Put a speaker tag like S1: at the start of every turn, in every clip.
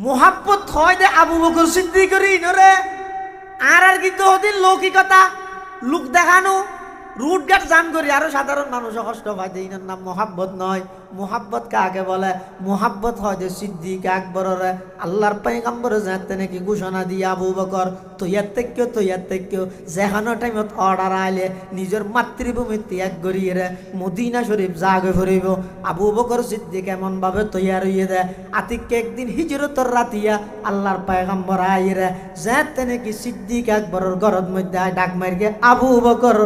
S1: মোহাব্বত হয় দে আবু বকর সিদ্দিকের ইনরে আর কিন্তু ওদিন লৌকিকতা লোক দেখানো রুটঘাট জান করি আরো সাধারণ মানুষ কষ্ট পায় যে ইনার নাম মোহাব্বত নয়। মোহাব্বত কাকে বলে? মোহাব্বত হয় যে সিদ্দিক আকবরের আল্লাহর পয়গম্বরে যাতে নাকি ঘোষণা দিয়ে আবু বকর তৈয়ার থেকে যেখানো টাইমত অর্ডার আইলে নিজের মাতৃভূমি ত্যাগ করিয়ে রে মদিনা শরীফ জাগে ফুরিব। আবু বকর সিদ্দিক এমন ভাবে তৈয়ার হইয়ে দেয় আতিককে একদিন হিজরতর রাতিয়া আল্লাহর পয়গম্বর আইরে যাতে নাকি সিদ্দিক আকবরের ঘরের মধ্যে ডাক মারিয়ে আবু বকর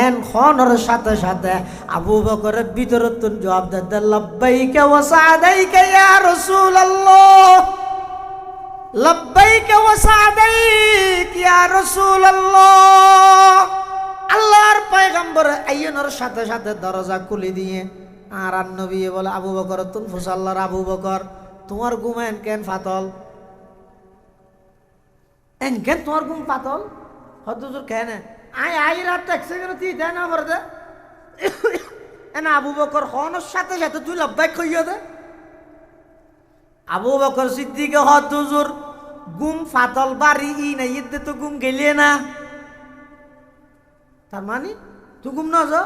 S1: এন খনর সাথে সাথে আবু বকরের ভিতরত জবাব দিতে লব্বাইকা ওয়া সাদাইকা ইয়া রাসূলুল্লাহ, লব্বাইকা ওয়া সাদাইক ইয়া রাসূলুল্লাহ। আল্লাহর পয়গম্বর আইয়নের সাথে সাথে দরজা খুলে দিয়ে আর নবী বলে আবু বকর তুন ফুসাল্লার আবু বকর তোমার ঘুম এন কেন ফাতল, এন কেন তোমার ঘুম পাতল? হদুজুর কেন আই রাত এক সেকেন্ড তুই দেয় না করে দে এনা আবু বকর খনের সাথে সাথে তুই লব্বাইক কইয়া দে। আবু বকর সিদ্দিকে হদুজুর গুম ফাতল বাড়ি ই না ইতে তো গুম গেলিয়ে না, তার মানে তুই গুম না যা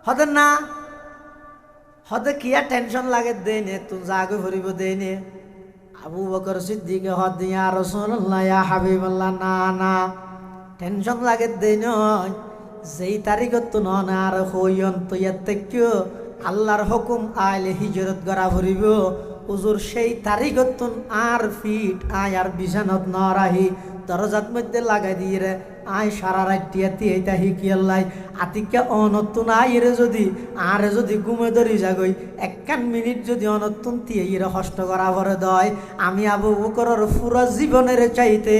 S1: হতে না হতে কিয়া টেনশন লাগে দে নে তুই জাগে ভরিব দে নে। আবু বকর সিদ্দিকে হদ ইয়া রাসূলুল্লাহ ইয়া হাবিবাল্লাহ না না টেনশন লাগে দে নয় যেই তারিখত তো নন আর হইয়ন তো ইয়াতে আল্লাহর হুকুম আইলে হিজরত করা ভরিব হুজুর সেই তারিখত আর ফিট আয় আর বিছানত ন রাহি দরজাত মধ্যে লাগাই দিয়ে রে আয় সারা রাত টিয়াতি এইটা হিকিয়াল্লাই আতিকা অনতুন আইরে যদি আরে যদি ঘুমে ধরি যাগই একখান মিনিট যদি অনতুন তিয়াইরে হষ্ট করা ভরে দয় আমি আবু বকরের পুরো জীবনের চাইতে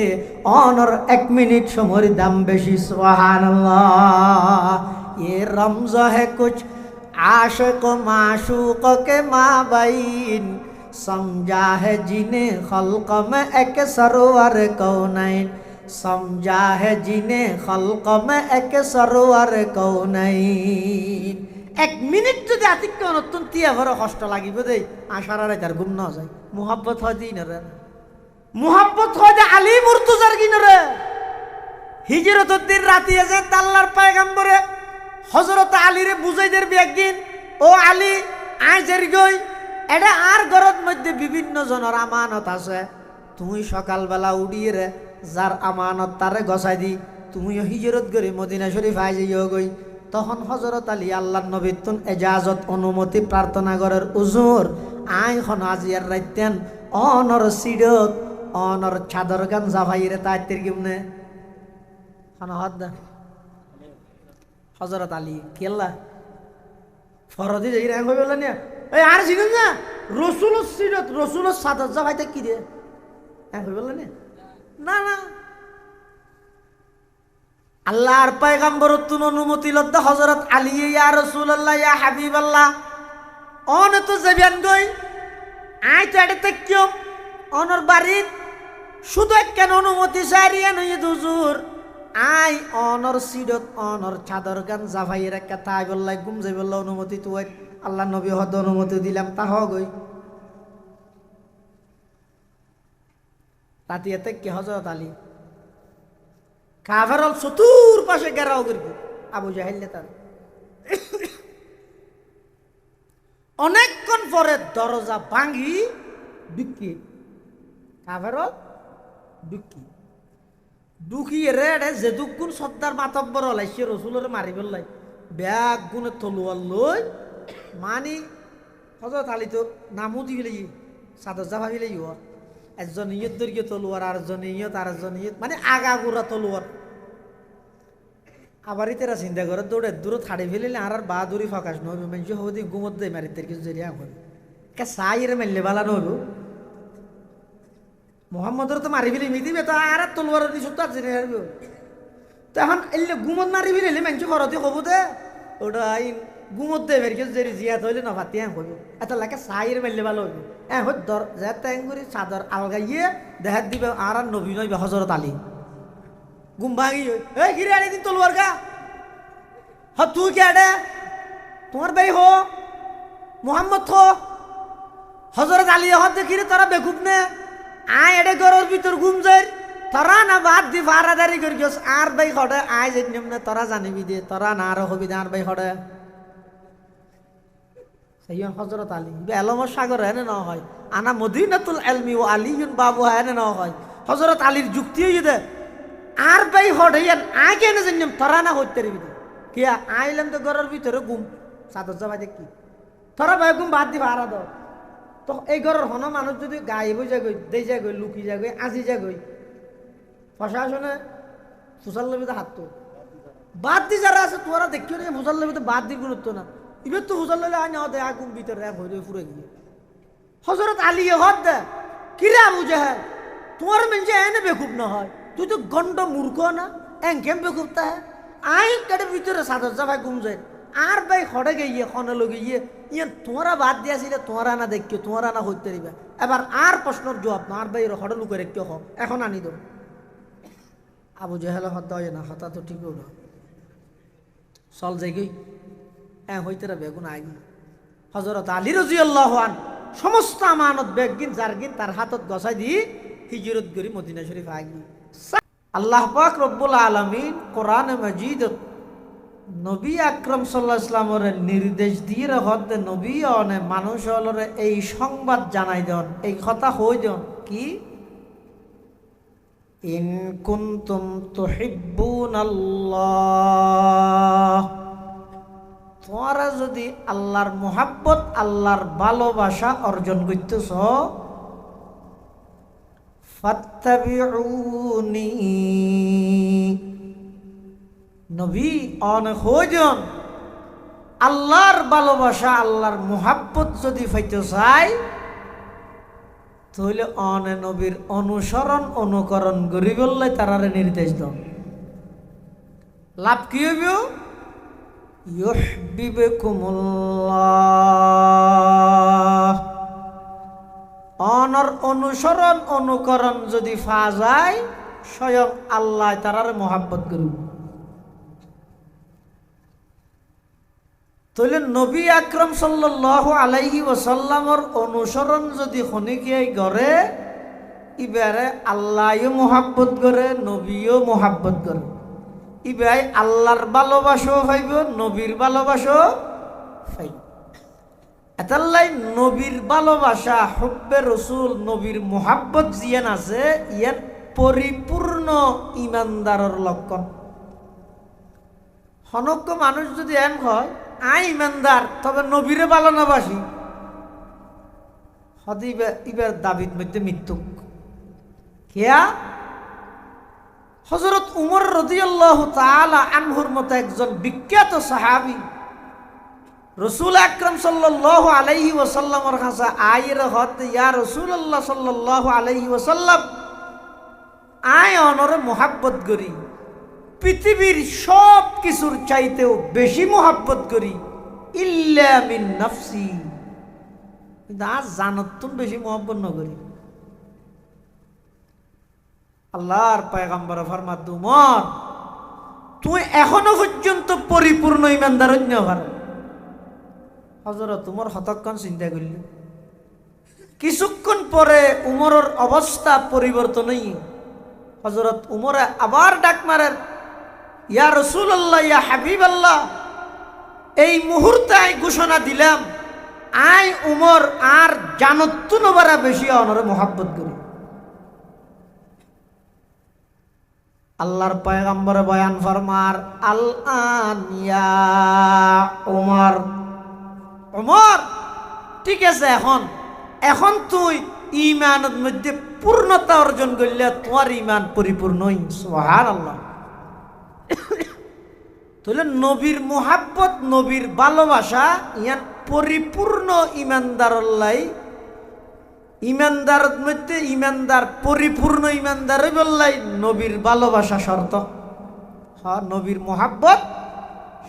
S1: অনর 1 মিনিট সময়ের দাম বেশি। সুবহানাল্লাহ। ये रमज़ है कुछ आशिक माशूक के माबैन समझा है जिन्हें खल्क में एक सरवर कौनैन, समझा है जिन्हें खल्क में एक सरवर कौनैन। 1 মিনিট যদি আতিক্য নতুন তিয়া ভরে কষ্ট লাগিব দেই আশারা তার ঘুম না যায়। মুহাব্বত হয় দিন রে, মুহাব্বত হয় দে আলী মুর্তজার কিনরে হিজরতের দিন রাতি এসে আল্লাহর পয়গম্বরে হযরত আলীরে বুঝাই দেব একদিন ও আলী আয় জের গই এটা আর ঘরের মধ্যে বিভিন্ন জনের আমানত আছে, তুই সকালবেলা উড়িয়ে রে যার আমানত তারে গছাই দি তুমিও হিজরত করে মদিনা শরীফ আই যাইও গই। তখন হযরত আলী আল্লাহর নবীর তুন এজাজত অনুমতি প্রার্থনা করার উজুর আই খন আজিয়ার রাইতেন অনর সিডত অনর চাদর গান জাভাইরে তাইতের কিমনে খানা হাত দা হযরত আলী কেল্লা ফরদি যাই রে কই বললেন এই আর ছিল না রাসূলুর সিরত রাসূলুর সাদত জাভাইতে কি দে কই বললেন না না আল্লাহর পয়গম্বর তুন অনুমতি লদ্দা হযরত আলী ইয়া রাসূলুল্লাহ ইয়া হাবিবাল্লাহ অন তো যাবেন গই আই তো এটা তেকিও অনর বাড়ির শুধু কেন অনুমতি সারিয়া নই হুজুর আই অনর সিডত অনর চাদর গান জাভাইয়ের একটা তাই বললাই গুম যাই বললা অনুমতি তো আল্লাহ নবী হদ অনুমতি দিলাম তা হগই রাতিয়াতে কি হযরত আলী কাফেরল চতুর পাশে গেরাও করব আবু জাহেল তার অনেকক্ষণ পরে দরজা ভাঙি ঢুকি কাফেরল ঢুকি ঢুকিয়ে রে যে দুগুণ সর্দার মাতব্বর হলাইছে রসুলের মারি ফেললাই ব্যাগ গুণে তলোয়ার লই মানি হযরত আলী তো নামও দি ফেলাই সাদর জাভা ফেলাই একজন ইয়ত দৈর্ঘ্য তলোয়ার আরেকজন ইয়ত আরেকজন ইয়ত মানে আগা গোড়া তলোয়ার আবার ইতেরা চিন্তা করে দৌড়ে দূর থাড়ি ফেলিলে আর বাহাদুরি ফকাশ নইব মানুষ হদি গুমত দেয় মারিতের কিছু জরিয়া এখন কে সাইরে মেললে বালা নইব মোহাম্মদর তো মারি ফেলি মিদিবে তো আর তলোয়ার দিছ তো আর জেনে হারবে তো এখন এলে গুমত মারি ফেলিলে মানুষ ঘরতে কব দে ওটা আইন গুমত দেয় বের কিছু জেরি জিয়াত হইলে না ভাতি হইব এত লাগে সাইরে মেললে ভালো হইব হই দর যে ট্যাঙ্গুরি চাদর আলগাইয়ে দেখাত দিবে আর নবী নইবে হযরত আলী গুম ভাঙি এই গিরে আনি দিন তলোয়ার গা হ তুই কে আডে তোমার ভাই হো মোহাম্মদ হো হযরত আলী হদ দেখিরে তোরা বেকুব নে আয় এডে গরর ভিতর ঘুম যায় তোরা না বাদ দি ফারাদারি করি গেছ আর ভাই খড়ে আয় জানিম না তোরা জানিবি দে তোরা না আর হবি আর ভাই খড়ে সেইন হযরত আলী এলমর সাগর এনে না হয় আনা মদিনাতুল ইলমি ও আলীউন বাবু এনে না হয় হযরত আলীর যুক্তি হই দে আর ভাই খড়ে আয় কেন জানিম তোরা না হইতে রবি দে কি আইলাম তো গরর ভিতরে ঘুম সাদর যাবা দেখি তোরা ভাই ঘুম বাদ দি ফারা দাও তো এই ঘরের হন মানুষ যদি গায়ে বই যাগই দেই যাগই লুকি যাগই আজি যাগই প্রশাসনে ফুসাল্লবিতে হাত তো বাদ দি যারা আছে তোরা দেখিও না ফুসাল্লবিতে বাদ দি গুরুত্ব না এবার তো ফুসাল্লবি আয় না দেয় আগুন ভিতরে এক হয়ে ফুরে গিয়ে হযরত আলী হদ দে কিরে আবু জাহেল তোমার মেনছে এনে বেকুব না হয় তুই তো গন্ড মূর্খ না এন কেম বেকুব তা আই কাটের ভিতরে সাদর যা ভাই ঘুম যায় আর ভাই খড়ে গিয়ে খনে লগে গিয়ে ইয়ে তোমরা বাদ দিয়াছিলে তোমরা না দেখিও তোমরা না হইতে দিবা এবার আর প্রশ্নের জবাব না আর ভাই খড়ে লুকে রেখে হ এখন আনি দেব আবু জাহেল হত্যা হয় না হতা তো ঠিক না চল যাই গই হইতে রে বেগুন আগি হযরত আলী রাদিয়াল্লাহু আন সমস্ত আমানত বেগিন জারগিন তার হাতত গছাই দি হিজরত করি মদিনা শরীফ আগি আল্লাহ পাক রব্বুল আলামিন কোরআনে মাজিদ নবী আকরাম সাল্লাল্লাহু আলাইহি ওয়াসাল্লামের নির্দেশ দিয়ে হতে নবী অনে মানুষ হলরে এই সংবাদ জানাই দেন এই কথা হই দেন কি ইন কুনতুম তুহিব্বুনাল্লাহ তোমরা যদি আল্লাহর মোহাব্বত আল্লাহর ভালোবাসা অর্জন করতেছ ফাত্তাবিউনি নবী অন হইজন আল্লাহর ভালোবাসা আল্লাহর মোহাব্বত যদি পাইতে চাই তাহলে অনে নবীর অনুসরণ অনুকরণ করি বললে তারারে নির্দেশ দাও লাভ কি হইব ইউহিব্বুকুমুল্লাহ অনর অনুসরণ অনুকরণ যদি ফা যায় স্বয়ং আল্লাহ তারারে মোহাব্বত করব তাহলে নবী আকরাম সাল্লাল্লাহু আলাইহি ওয়াসাল্লামর অনুসরণ যদি খনিকিয়াই করে ইবারে আল্লাহও মোহাব্বত করে নবীও মোহাব্বত করে ইবাই আল্লাহর ভালোবাসাও পাইব নবীর ভালোবাসাও পাইব এতাল্লাই নবীর ভালোবাসা হুব্বে রসুল নবীর মোহাব্বত জিয়ান আছে ইয়ান পরিপূর্ণ ইমানদারের লক্ষণ হনক্য মানুষ যদি এন হয় আই ইমানদার তবে নবীরে ভালো না বাসি হদিবে ইবার দাবির মধ্যে মৃত্যু কেয়া হযরত উমর রাদিয়াল্লাহু তাআলা আনহুর মতো একজন বিখ্যাত সাহাবী রাসূল আকরাম সাল্লাল্লাহু আলাইহি ওয়াসাল্লামের কাছে আইর হত ইয়া রাসূলুল্লাহ সাল্লাল্লাহু আলাইহি ওয়াসাল্লাম আয় অনরে মোহাব্বত করি পৃথিবীর সব কিছুর চাইতেও বেশি মোহাব্বত করি ইল্লা মিন নাফসি কিন্তু আজ জানতুন বেশি মোহাব্বত ন করি আল্লাহর পয়গম্বর ফরমাত উমর তুই এখনো পর্যন্ত পরিপূর্ণ ইমানদার অন্য ভার হযরত উমর হতক্ষণ চিন্তা করল কিছুক্ষণ পরে উমরের অবস্থা পরিবর্তন হই হযরত উমরে আবার ডাক মারেন ইয়া রাসূলুল্লাহ ইয়া হাবিবাল্লাহ এই মুহূর্তে আই ঘোষণা দিলাম আই উমর আর জানতু নবারা বেশি অনরে মোহাব্বত করি আল্লাহর পয়গম্বরে বয়ান ফরমার আল আন ইয়া উমর উমর ঠিক আছে এখন তুই ঈমানের মধ্যে পূর্ণতা অর্জন করলে তোমার ঈমান পরিপূর্ণ সুবহানাল্লাহ তাহলে নবীর মোহাব্বত নবীর ভালোবাসা ইয়ান পরিপূর্ণ ইমানদারল্লাই ইমানদারের মধ্যে ইমানদার পরিপূর্ণ ইমানদার বললাই নবীর ভালোবাসা শর্ত হ্যাঁ নবীর মোহাব্বত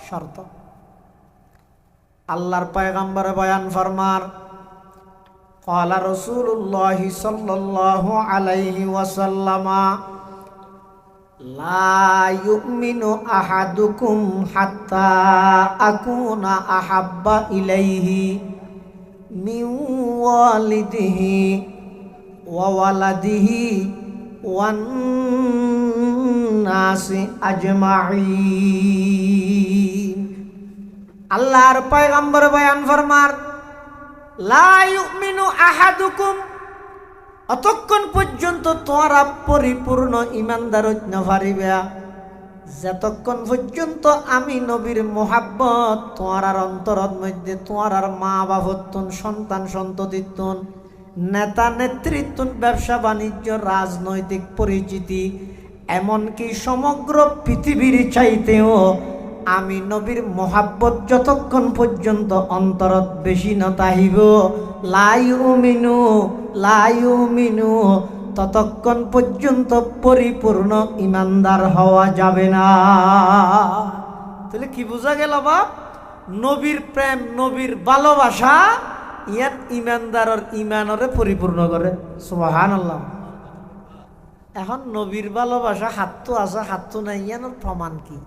S1: শর্ত আল্লাহর পয়গম্বরে বয়ান ফরমার قال رسول الله صلى الله عليه وسلم لا يؤمن أحدكم حتى أكون أحب إليه من والده ওয়া ওয়ালাদিহি ওয়ান নাসি আজমাইন। আল্লাহর পয়গম্বর বয়ান ফরমার, লা ইউমিনু আহাদুকুম, অতক্ষণ পর্যন্ত তোমরা পরিপূর্ণ ইমানদার হইতে না পারিবা যতক্ষণ পর্যন্ত আমি নবীর মোহাব্বত তোমার অন্তরের মধ্যে, তোমার মা বাবতুন, সন্তান সন্ততিতুন, নেতা নেতৃত্ব, ব্যবসা বাণিজ্য, রাজনৈতিক পরিচিতি, এমনকি সমগ্র পৃথিবীর চাইতেও আমি নবীর মোহাব্বত যতক্ষণ পর্যন্ত অন্তরত বেশি না তাহিব, লা ইউমিনু, ততক্ষণ পর্যন্ত পরিপূর্ণ ইমানদার হওয়া যাবে না। তাহলে কি বোঝা গেল বাপ? নবীর প্রেম, নবীর ভালোবাসা ইয়াত ইমানদারের ইমানরে পরিপূর্ণ করে। সুবহানাল্লাহ। এখন নবীর ভালোবাসা হাত আছে হাত নাই, ইয়ানোর প্রমাণ কি?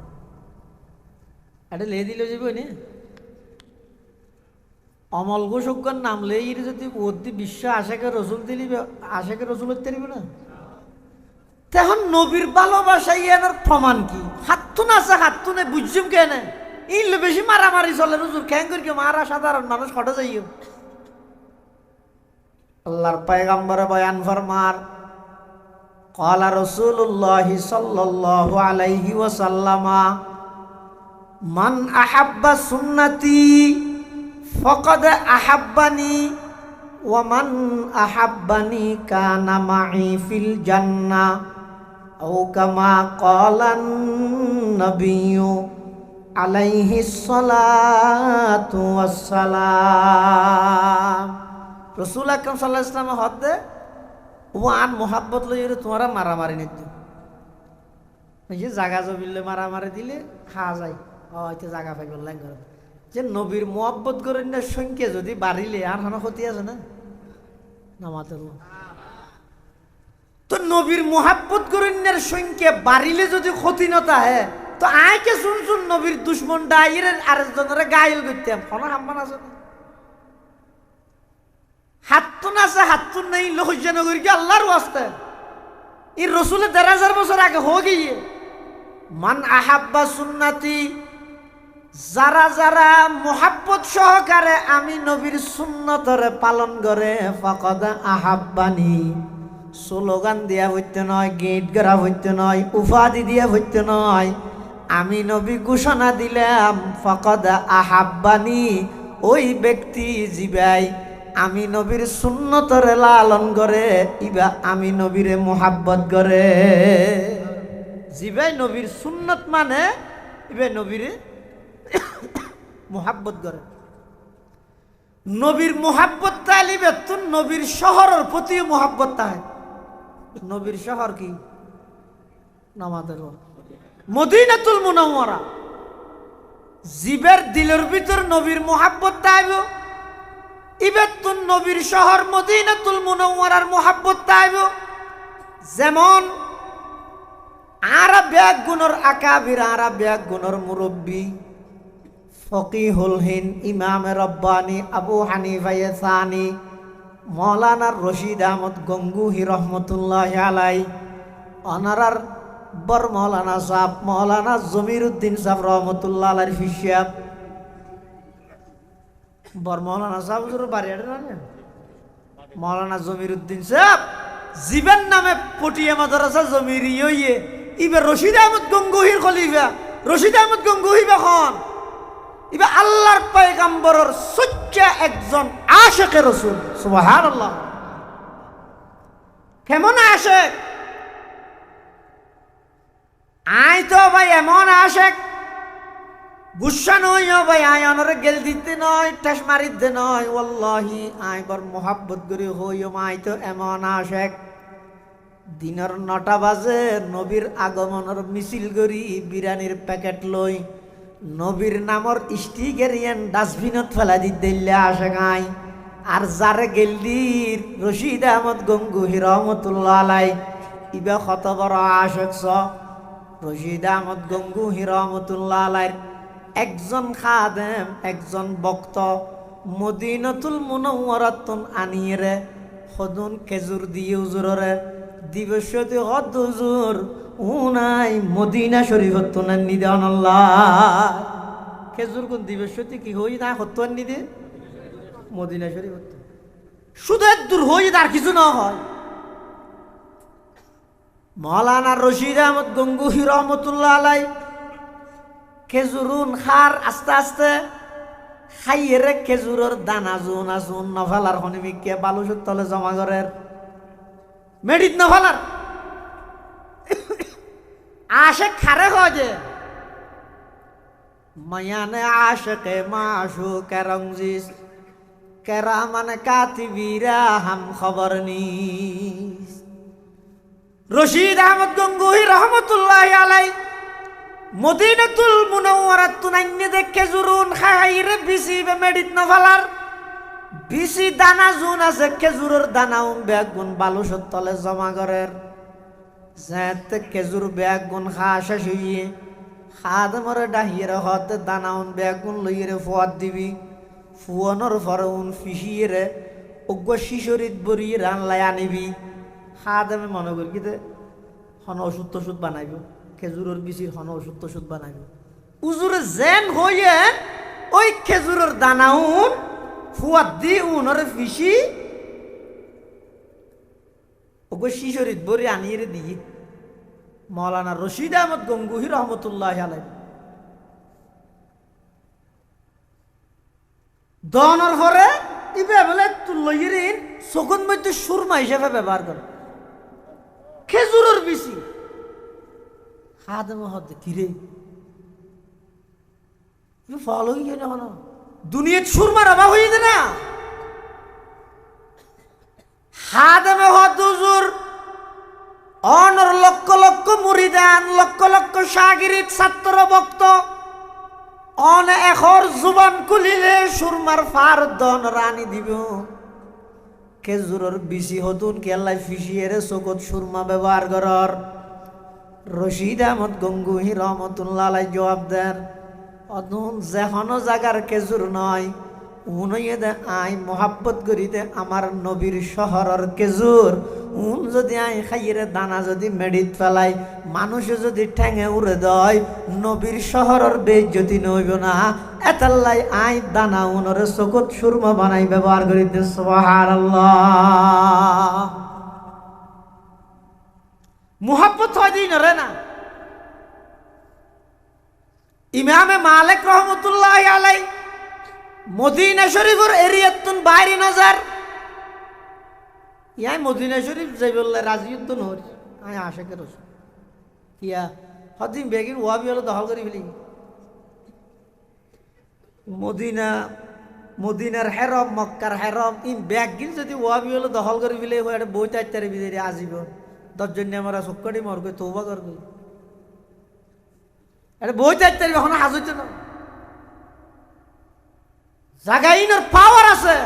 S1: এটা লে দিল যাবে নি অমল ঘোষকর নাম লেই যদি অতি বিশ্ব আশেকে রসুল দিলি, আশেকে রসুল হতে পারবে না। তখন নবীর ভালোবাসা ইয়ানোর প্রমাণ কি? হাত আছে হাত নেই, বুঝছুম কেন? ইল বেশি মারামারি চলে রসুল খ্যাং করি মারা, সাধারণ মানুষ ফটো যাইও। আল্লাহর পয়গম্বরে বয়ান ফরমার, ক্বালা রাসূলুল্লাহ সাল্লাল্লাহু আলাইহি ওয়াসাল্লাম, মান আহাব্বা সুন্নতি ফাকাদ আহাব্বানি ওয়া মান আহাব্বানি কানা মাই ফিল জান্নাহ আও কামা ক্বালান নবিয়্যু আলাইহিস সালাতু ওয়াস সালাম। রাসূল আকরাম সাল্লাল্লাহু আলাইহি ওয়াসাল্লাম হদে ওয়ান মোহাব্বত লইরে তোমরা মারামারি নিত, এই যে জাগা জবিলে মারামারি দিলে খাওয়া যায়, হয়তো জাগা পাইব লাগে। যে নবীর মোহাব্বত করেন না সংখ্যা যদি বাড়িলে আর হানো ক্ষতি আছে না নামাতের। তো নবীর মোহাব্বত করেন না সংখ্যা বাড়িলে যদি ক্ষতি নতা হে, তো আয়কে শুন নবীর দুশ্মন ডাইরে আরেকজনের গায়েল করতাম, কোনো হাম্মান আছে না? হাতুন আছে হাতুন নেই লহজানগর কি আল্লাহর ওয়াস্তে এই রসুলের ১,৫০০ বছর আগে হয়ে গিয়ে। মান আহাব্বা সুন্নতি, যারা যারা মোহাব্বত সহকারে আমি নবীর সুন্নতরে পালন করে, ফাকাদ আহাব্বানি, স্লোগান দিয়া হইতে নয়, গেট গড়া হইতে নয়, উপাধি দিয়া হইতে নয়, আমি নবী ঘোষণা দিলাম ফাকাদ আহাব্বানি, ওই ব্যক্তি জিবাই আমি নবীর সুন্নতরে লালন করে, ইবা আমি নবীরে মোহাব্বত করে। জিবাই নবীর সুন্নত মানে ইবা নবীরে মোহাব্বত করে। নবীর মোহাব্বত তালিবে তুন নবীর শহরের প্রতি মোহাব্বত তাই। নবীর শহর কি? নামাজের মদিনাতুল মুনাওয়ারা। জিবের দিলের ভিতর নবীর মোহাব্বত তাইব, ইবেতুন নবীর শহর মদিনাতুল মুনাওয়ারার মোহাব্বত তাইব। যেমন আরব এক গুণর আকাবির, আরব এক গুণর মুরব্বী ফকিহুল হিন্দ ইমাম রব্বানি আবু হানিফা সানি মৌলানা রশিদ আহমদ গঙ্গুহি রহমতুল্লাহ আলাই, অনারার বর মৌলানা সাহেব মৌলানা জমিরুদ্দিন সাহেব রহমতুল্লাহ আলাইহির ফিশাব, বর মৌলানা সাহেব বাড়ি মৌলানা জমিরুদ্দিন সাহেব জীবন নামে পটিয়া মাদ্রাসা জমির ইয়ে ইবে রশিদ আহমদ গঙ্গুহির খলিফা। রশিদ আহমদ গঙ্গুহি বেখন ইবে আল্লাহর পয়গম্বরের সচ্চা একজন আশিকে রাসূল। সুবহানাল্লাহ। কেমন আশিক? আই তো ভাই এমন আশিক, গুসা নয় ভাই, আই অনরে গেল দিতে নয়, ঠাস মারিতে নয়, ওয়াল্লাহি আই বর মোহাব্বত করি হইও মাই তো এমন আশিক। দিনের ৯টা বাজে নবীর আগমনের মিছিল করি, বিরিয়ানির প্যাকেট লই, নবীর নামর স্টিকের ইয়ান ডাস্টবিনত ফেলা দিতে আসে গাই। আর যারে গেলদির রশিদ আহমদ গঙ্গুহি রহমতুল্লাহ আলাই, ইবা কত বড় আশিক। রশিদ আহমদ গঙ্গুহি রহমতুল্লাহ আলাই একজন খাদেম, একজন বক্ত মদিনাতুল মুনাওয়ারাতুন আনিয়ে সদন খেজুর দিয়ে হুজুররে দিবসতে হদ হুজুর উনাই মদিনা শরীফত তো না নিদান আল্লাহ খেজুর কোন দিবসতে কি হই না হতো নিদে মদিনা শরীফত শুধু দূর হই আর কিছু না হয়। মৌলানা রশিদ আহমদ গঙ্গুহি রহমতুল্লাহ আলাই খেজুরুন খার আস্তে আস্তে খাইয়েরে খেজুরের দানা জুন আসুন নফালার হনিমিকে বালুসের তলে জমা করের মেডিত নফালার আশে খারে হজে মায়ানে আশকে মাশু কেরংজিস কেরামান কাতিবিরা হাম খবর নিস। রশিদ আহমদ গঙ্গুহি রহমতুল্লাহ আলাই মদিনাতুল মুনাওয়ারাত তুনাইনে দেখে জুরুন খাইরে বিসি বে মেডিত নফালার বিসি দানা জুন আছে খেজুরের দানাও বেগুন বালুসের তলে জমা করের যাতে খেজুর বেগুন খা শেষ হইয়ে খাদ মরে ডাহিয়ে হতে দানাউন বেগুন লইয়ে ফুয়াদ দিবি ফুয়ানোর পরে উন ফিসিয়ে অজ্ঞ শিশরিত বরিয়ে রানলাই আনিবি খাদ আমি মনে করি কি হন ওষুধ টষুধ বানাইব খেজুরের বিচির হন ওষুধ টষুধ বানাইব উজুরে যেন হইয়ে ওই খেজুরের দানাউন ফুয়াদ দি উনরে ফিসি ওগো শিশরিত বরি আনিয়ে দিয়ে মৌলানা রশিদ আহমদ গঙ্গুহি রহমতুল্লাহ আলাই দনের পরে ইবে বলে তুলইরিন চকুন মধ্যে সুরমা হিসেবে ব্যবহার করে খেজুরের বিচি খাদম হতে কিরে ফল হয়ে গেল না দুনিয়ার সুরমার অভাব হয়ে যায় না খাদমে হত হুজুর অনর লক্ষ লক্ষ মুরিদান লক্ষ লক্ষ শাগিরিদ ছাত্র ভক্ত অন এখর জুবান খুলিলে সুরমার ফার দন রানি দিব খেজুরের বিচি হতুন কেল্লাই ফিসিয়ে চকত সুরমা ব্যবহার করার রশিদ আহমদ গঙ্গুহি রহমতুল্লাহ আলাই জবাব দেন অতুন যেহনো জাগার খেজুর নয় উনইয়ে দে আই মোহাব্বত করিতে আমার নবীর শহরের খেজুর উন যদি আই খাইয়ে দানা যদি মেডিত ফেলাই মানুষে যদি ঠেঙে উড়ে দেয় নবীর শহরের বেইজ্জতি নইব না এতাল্লাই আই দানা উনরে চকত সুরমা বানাই ব্যবহার করিতে সুবহানাল্লাহ মোহাব্বত হয় দিন রে না। ইমামে মালিক রহমতুল্লাহ আলাই মদিনা শরীফের এরিয়াতুন বাইরে নজর ইয়াই মদিনা শরীফ যাই বললে রাজিউদ্দ নহর আয় আশেকের রসুল ইয়া হদিন বেগিন ওয়াবি হলো দখল করি ফেলি মদিনার হেরম মক্কার হেরম ইন ব্যাগিন যদি ওয়াবি হলো দখল করি ফেলে এটা বই তাইতারে বিদারি আজীবন দশজন আমরা চক্কটি মরগই তৌবা করগই এটা বই তাইতারি এখন হাজুইতে না জাগাইনের পাওয়ার আছে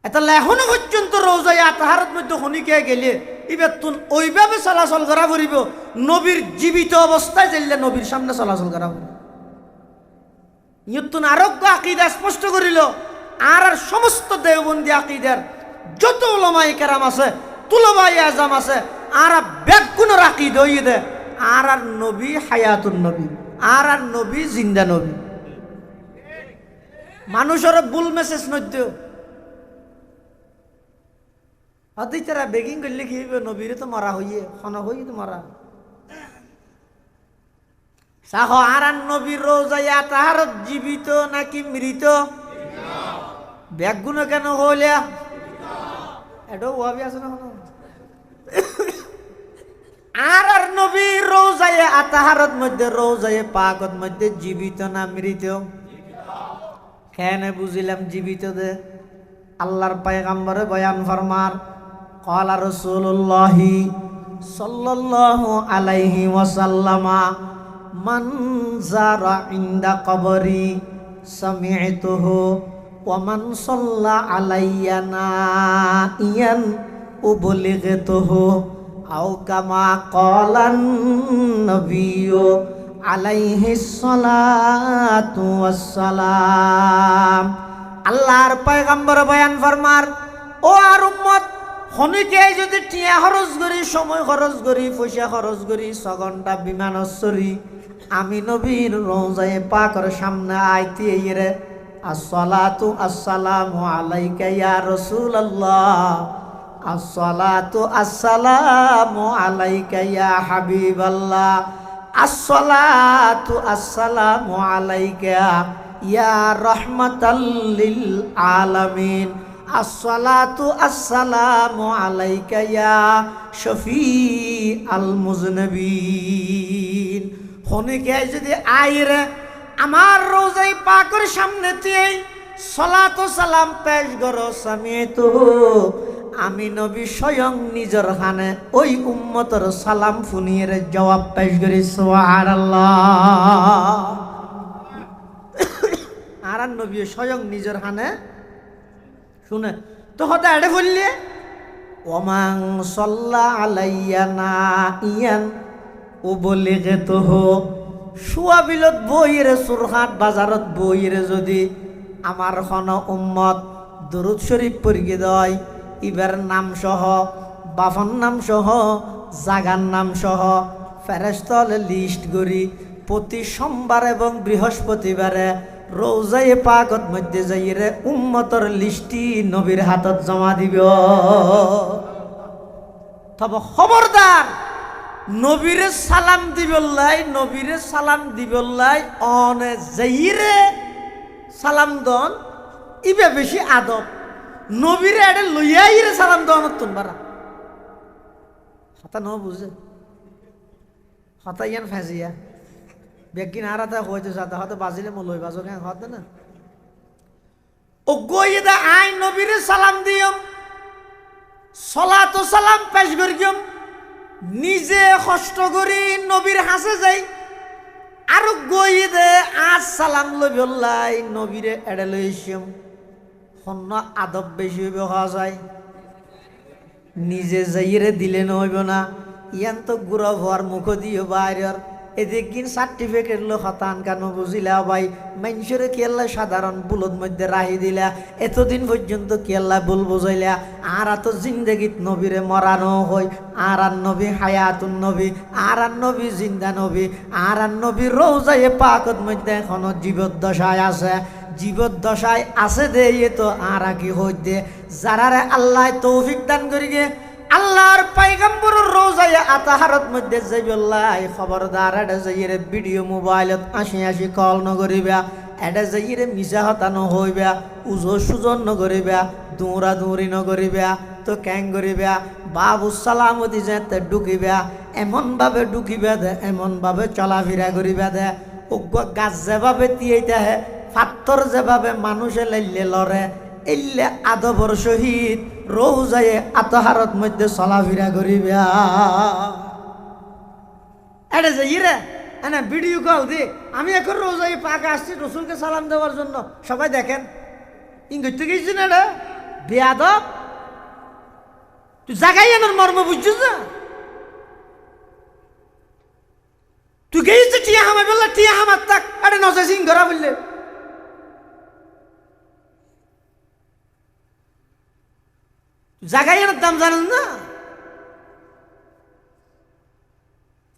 S1: এটা এখনো পর্যন্ত রোজায় আতাহারের মধ্যে খনিকে গেলে এবার তুন ওইভাবে চলাচল করা পড়িব নবীর জীবিত অবস্থায় চাইলে নবীর সামনে চলাচল করা পড়িব ইয়তুন আরোগ্য আকিদা স্পষ্ট করিল আর সমস্ত দেওবন্দি আকিদার যত উলামায়ে কেরাম আছে তুলাবায়ে আজম আছে আর বেগুনের আকিদা হইয়ে দে আর নবী হায়াতুন নবী আর নবী জিন্দা নবী মানুষের ভুল মেসেজ নদ্য হতে তারা বেগিং করলে কি হইবে নবীরে তো মারা হইয়ে খনা হই তো মারা সাহ আর নবীর রোজায়া তাহার জীবিত নাকি মৃত বেগুন কেন হইলে এটাও ওয়াবি আছে না আর নবীর রোজায়ে আতাহারত মধ্যে রোজায়ে পাকত মধ্যে জীবিত না মৃত কেন বুঝিলাম জীবিত দে আল্লাহর পয়গম্বরে বয়ান ফরমার ক্বালা রাসূলুল্লাহি সাল্লাল্লাহু আলাইহি ওয়াসাল্লামা মান যারা ইনদা কবরি সামি'তুহু ওয়া মান সাল্লা আলাইয়া নাইয়ান উবলিগতুহু আও কামা ক্বালান নবিয়্যু আলাইহিস সালাতু ওয়াস সালাম আল্লাহর পয়গম্বর বয়ান ফরমার, ও আর উম্মত, হনিকে যদি টিয়া খরচ করি, সময় খরচ করি, পয়সা খরচ করি, 6 ঘন্টা বিমানত চড়ি আমি নবীর রওজায়ে পাকের সামনে আইতে ইরে আসসালাতু আসসালামু আলাইকা ইয়া রাসূলুল্লাহ, আসসালাতু আসসালামু আলাইকা ইয়া হাবিবাল্লাহ, আসসালাতু আসসালামু আলাইকা ইয়া রাহমাতাল লিল আলামিন, আসসালাতু আসসালামু আলাইকা ইয়া শফিআল মুজনবিন। হনিকে যদি আইরে আমার রোজাই পাকের সামনে দিয়ে সালাত ও সালাম পেশ করো, সামিতু, আমি নবী স্বয়ং নিজের হানে ওই উম্মতের সালাম ফুনিয়ের জবাব পেশ করি। সুবহানাল্লাহ। আর নবী স্বয়ং নিজের হানে শুনে তো হতে এড়ে বললে, ওমাং সাল্লা আলাইয়া না ইয়ান ও বলে গেত হো, সুয়াবিলত বইরে সুরহাট বাজারত বইরে যদি আমার খন উম্মত দরুদ শরীফ পড়িয়ে দেয়, ইবার নাম সহ, বাফন নাম সহ, জাগার নাম সহ ফেরেশতালে লিস্ট করি প্রতি সোমবার এবং বৃহস্পতিবারে রোজায়ে পাকত মধ্যে যাইরে উম্মতর লিস্টি নবীর হাতত জমা দিব। তবে খবরদার নবীরে সালাম দিবল্লাই, নবীরে সালাম দিবল্লাই অনে যাইরে সালাম দন ইবে বেশি আদব। নবীরে এডে লইয়াইরে সালাম দন তোমরা হতা ন বুঝে, হতা ইয়ান ফেজিয়া বেগিন আরাতে হইতে যাতে হয়তো বাজিলে মো লই বাজো কেন হতে না। ও গইদা আই নবীরে সালাম দিয়ম, সালাত ও সালাম পেশ করিয়ম, নিজে কষ্ট করি নবীর হাসে যাই, আর গইদে আজ সালাম লইবল্লাই নবীরে এড়ে লইছিম। হন্য আদব বেশি হইবে হওয়া যায়, নিজে যাইরে দিলে নহইব না। ইয়ান তো গুড়া ভর মুখ দিও বাইরের এদিন সার্টিফিকেট লো হতান কেন বুঝিলা ভাই, মানুষের কেল্লা সাধারণ বুলত মধ্যে রাহি দিলা, এতদিন পর্যন্ত কেল্লা ভুল বুঝাইলা। আর তো জিন্দগিত নবীরে মরানো হই, আর নবী হায়াতুন নবী, আর নবী জিন্দা নবী, আর নবী রোজায়ে পাকত মধ্যে এখনো জীবদ্দশায় আছে, জীবদ্দশায় আছে দে তো আর কি হইতে যারারে আল্লাহ তৌফিক দান করিগে আল্লাহর পয়গম্বর রোজায়ে আতাহারত মধ্যে যাইবল্লাই, খবরদার এটা যাইরে ভিডিও মোবাইলত আসি আসি কল নগরিবা, এটা যাইরে মিশা হতা নহইবা, উজো সুজন নগরিবা, দৌড়া দৌড়ি নগরিবা, তো ক্যাং করিবা, বাবু সালামতি যেতে ঢুকিবা, এমন ভাবে ঢুকিবা দে, এমন ভাবে চলাফেরা করিবা দে, উগ্র গাছ যেভাবে তিয়াইতে হে, ফাত্তর যেভাবে মানুষে লাইলে লড়ে, এলে আদবর সহিত রোজায়ে আতাহারত মধ্যে চলাফেরা করিবা। এটা যে ইরে এনে ভিডিও কল দি আমি এখন রোজায়ে পাক আসছি রসুলকে সালাম দেওয়ার জন্য, সবাই দেখেন ইঙ্গিত গেছি না রে বেয়াদব, তুই জাগাই এনার মর্ম বুঝছিস না? তুই গেছিস টিয়া হামাই বললে টিয়া হামার তাক এটা নজে সিং ধরা বললে জাগাইয়ের দাম জানেন না?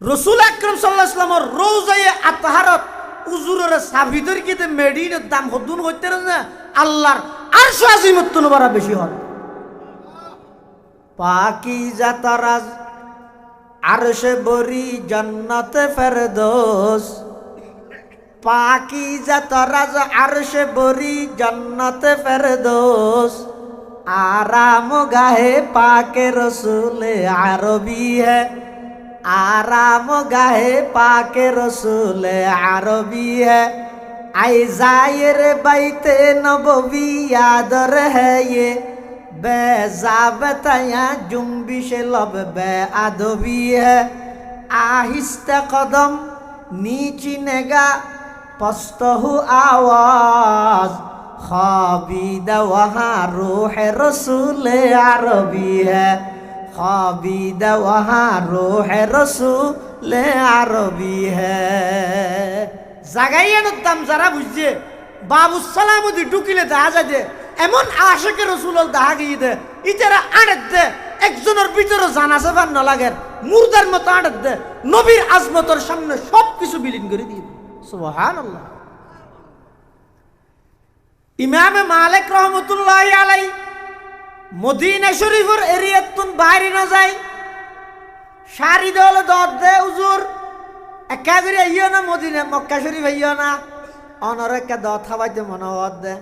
S1: রসুল আকরাম সাল্লাল্লাহু আলাইহি ওয়াসাল্লামের রওজায়ে আতহারত উজুরের সাবিদর কিতে মেডিনের দাম হদুন হইতে না আল্লাহর আরশ আজিমত তুনবারা বেশি হয়। পাকিজা তারাজ আরশে বরি জান্নাতে ফেরদৌস, পাকিজা তারাজ আরশে বরি জান্নাতে ফেরদৌস, आराम गाहे पाके रसूले आरबी है, आराम गाहे पाके रसूले आरबी है, आई जायर बैते नबवी यादर है ये, बेजाबतया जुम्बिश लब बे अदबी है, आहिस्ते कदम नीची नेगा पस्तहु आवाज, खाबिदा वहाँ रूह रसूल अरबी है, खाबिदा वहाँ रूह रसूल अरबी है। জাগাইয়ানোর দাম যারা বুঝছে বাবুস সালাম যদি ঢুকিলে দেখা যায় যে এমন আশেকের রসুল দেখা গিয়ে দে ইতারা আড়ের দে একজনের ভিতরে জানাসে পার না লাগে মুর্দার মতো আড়ের দে নবীর আজমতর সামনে সবকিছু বিলীন করে দিয়ে সুবহানাল্লাহ। ইমামে মালিক রহমতুল্লাহি আলাইহি মদিনা শরীফের এরিয়াতুন বাইরে না যায় সারি দল দর দে হুজুর একা করে আইও না মদিনা মক্কা শরীফ আইও না অনর একা দ থাবাইতে মনে হদ দে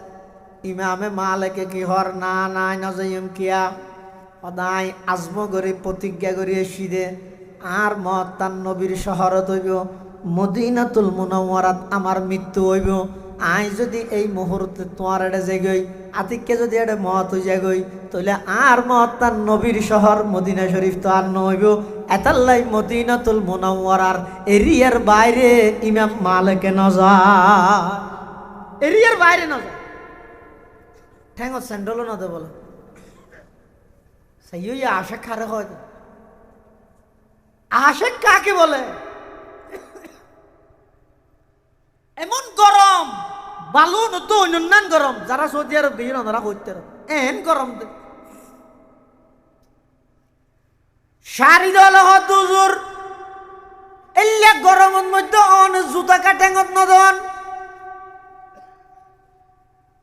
S1: ইমামে মালিকে কি হর না নাই না যাইম কিয়া সদায় আজম করে প্রতিজ্ঞা করিয়ে সিদে আর মত তার নবীর শহরত হইব মদিনাতুল মুনাওয়ারাত আমার মৃত্যু হইব আই যদি এই মুহূর্তে তোমার এটা জায়গায় আতিককে যদি এটা মত হয়ে যাগই তাহলে আর মত তার নবীর শহর মদিনা শরীফ তো আর নইব এতাল্লাই মদিনাতুল মুনাওয়ারার এরিয়ার বাইরে ইমাম মালিকে ন যায় এরিয়ার বাইরে ন যায় ঠ্যাঙ্গত স্যান্ডলও না দে বলে সেই আশেক খারে হয় আশেক কাকে বলে এমন গরম বালু নতো অন্যান্য গরম যারা সৌদি আরব গিয়ে ওনারা করতে এন গরম শাড়ি দল হুজুর এল্লা গরমের মধ্যে অন জুতা কাটেঙ্গত নদন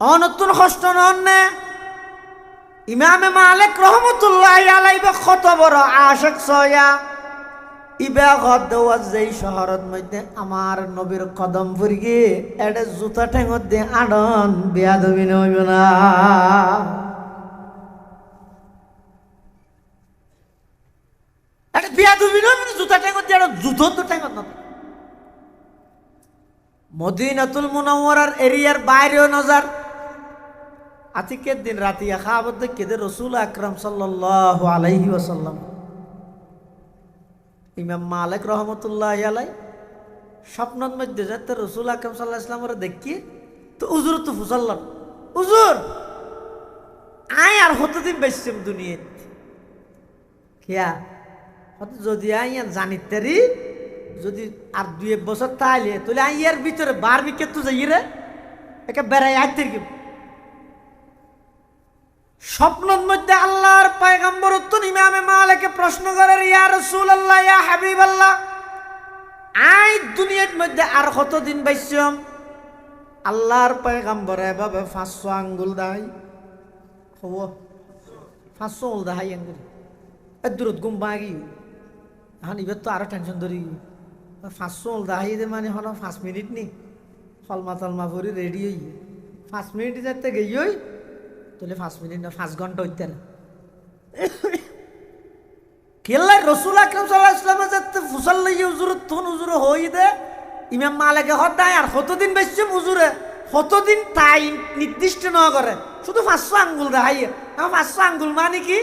S1: অনতুন কষ্ট নন না ইমামে মালিক রহমতুল্লাহি আলাইহি কত বড় আশিক সয়া ইবা গদওয়াজ যেই শহরত মধ্যে আমার নবীর কদম ফুরগে এডে জুতা ঠেঙ্গত দে আডন বেয়াদবি নইব না এডে বেয়াদবি নইব না জুতা ঠেঙ্গত দে জুতো তো ঠেঙ্গত না মদিনাতুল মুনাওয়ারার এরিয়ার বাইরেও নজর আতিকের দিন রাতিয়া খাবত কেদে রাসূল আকরাম সাল্লাল্লাহু আলাইহি ওয়াসাল্লাম ইমাম মালিক রহমতুল্লাহি আলাইহি স্বপ্নের মধ্যে যাতে রাসূল আকরাম সাল্লাল্লাহু আলাইহি ওয়াসাল্লামরে দেখি তো হুজুর তো ফুসাল্লাম হুজুর আয় আর কতদিন বেঁচছিম দুনিয়াত কিয়া যদি আই জানিতারি যদি আর 2-1 বছর তাইলে তাহলে আই এর ভিতরে বার বিকে তো যাই রে একে বেড়াই আইতে কি স্বপ্নের মধ্যে আল্লাহর পয়গম্বর ইমামে মালিককে প্রশ্ন করে ইয়া রাসূলুল্লাহ ইয়া হাবিবাল্লাহ আই দুনিয়ার মধ্যে আর কতদিন বাইছম আল্লাহর পয়গম্বর এভাবে 500 আঙ্গুল দাই হবো 500 আঙ্গুল দাই আঙ্গুল এদুরত ঘুম ভাগি এখন এবার তো আরো টেনশন ধরি 500 আঙ্গুল দাই দে মানে হলো 5 মিনিট নি ফলমা তলমা ভরি রেডি হই 5 মিনিট যাতে গই তাহলে 5 মিনিট না 5 ঘন্টা হইতে না কেল্লা রাসূল আকরাম সাল্লাল্লাহু আলাইহি ওয়াসাল্লাম যাতে ফুসাল্লাই হুজুর তুন হুজুর হই দে ইমাম মালিকে হদায় আর কতদিন বেশি হুজুরে কতদিন তাই নির্দিষ্ট না করে শুধু 500 আঙ্গুল দেখাই 500 আঙ্গুল মানে কি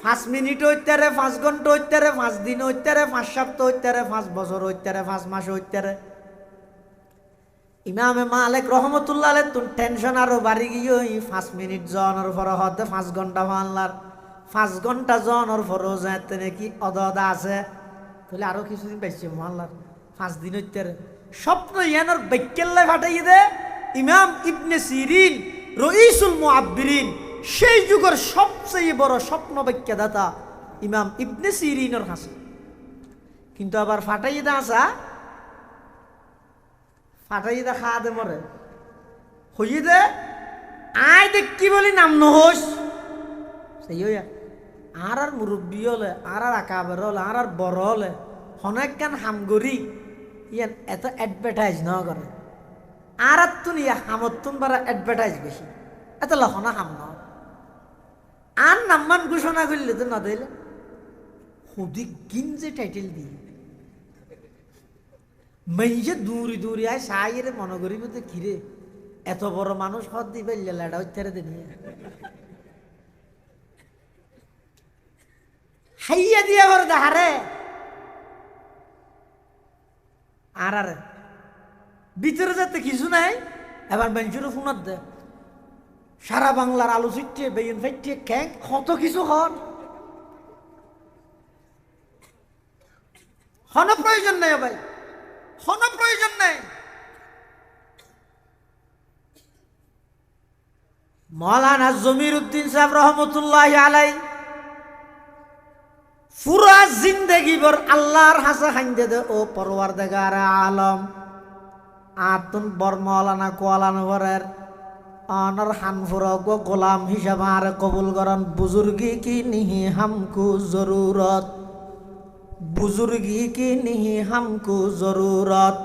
S1: 5 মিনিট হইতে রে 5 ঘন্টা হইতে রে 5 দিন হইতে রে 5 সপ্তাহ হইতে রে 5 বছর হইতে রে 5 মাস হইতে রে ইমামে মালিক রহমতুল্লাহ আলাইহি তুন টেনশন আরো বাড়ি গিয়ে 5 মিনিট জনের পর হতে 5 ঘন্টা মানলার 5 ঘন্টা জনের পর যাতে নাকি অদদা আছে তাহলে আরো কিছুদিন বেশি মানলার 5 দিন হইতে স্বপ্ন ইয়ানোর বাইকেল্লাই ফাটাই দে ইমাম ইবনে সিরিন রইসুল মুআব্বিরিন সেই যুগের সবচেয়ে বড় স্বপ্ন ব্যাখ্যাদাতা ইমাম ইবনে সিরিনের কাছে কিন্তু আবার ফাটাই দা আসা ফাটাই দা খা দে মরে হইয়ে দে আয় দেখ কি বলি নাম নহস সেই হইয়া আর মুরব্বী হলে আর আকাবের হলে আর বড় হলে অনেক গান হামগরি ইয়ান এত অ্যাডভার্টাইজ না করে আর তুন ইয়া হামতুন বারা অ্যাডভার্টাইজ বেশি এত লখনা হাম না আর নাম্মান ঘোষণা করলে তো না দিলে হুদি গিনজে টাইটেল দিয়ে মেয়ে দূরি দূরি আয় সাইরে মনে করি মধ্যে কিরে এত বড় মানুষ হদ দিবে লেলাটা হচ্ছে দিন হাইয়া দিয়া করে দেখারে আর আরে ভিতরে যাতে কিছু নাই এবার বেঞ্চুরও ফোনার দে সারা বাংলার আলু চিটিয়ে বেগুন ফাইটিয়ে ক্যাং কত কিছু হন হন প্রয়োজন নেই ভাই হন প্রয়োজন নেই মৌলানা জমির উদ্দিন সাহেব রহমতুল্লাহ আলাই পুরা জিন্দেগি ভর আল্লাহর হাসা খাইন্দে দে ও পরওয়ারদিগার আলম আতুন বর মৌলানা কোয়ালান ভরের অনর হানফুরা গো গোলাম হিসাবে আর কবুল করন। বুজুর্গি কি নিহি হামকু জরুরত, বুজুর্গি কি নিহি হামকু জরুরত,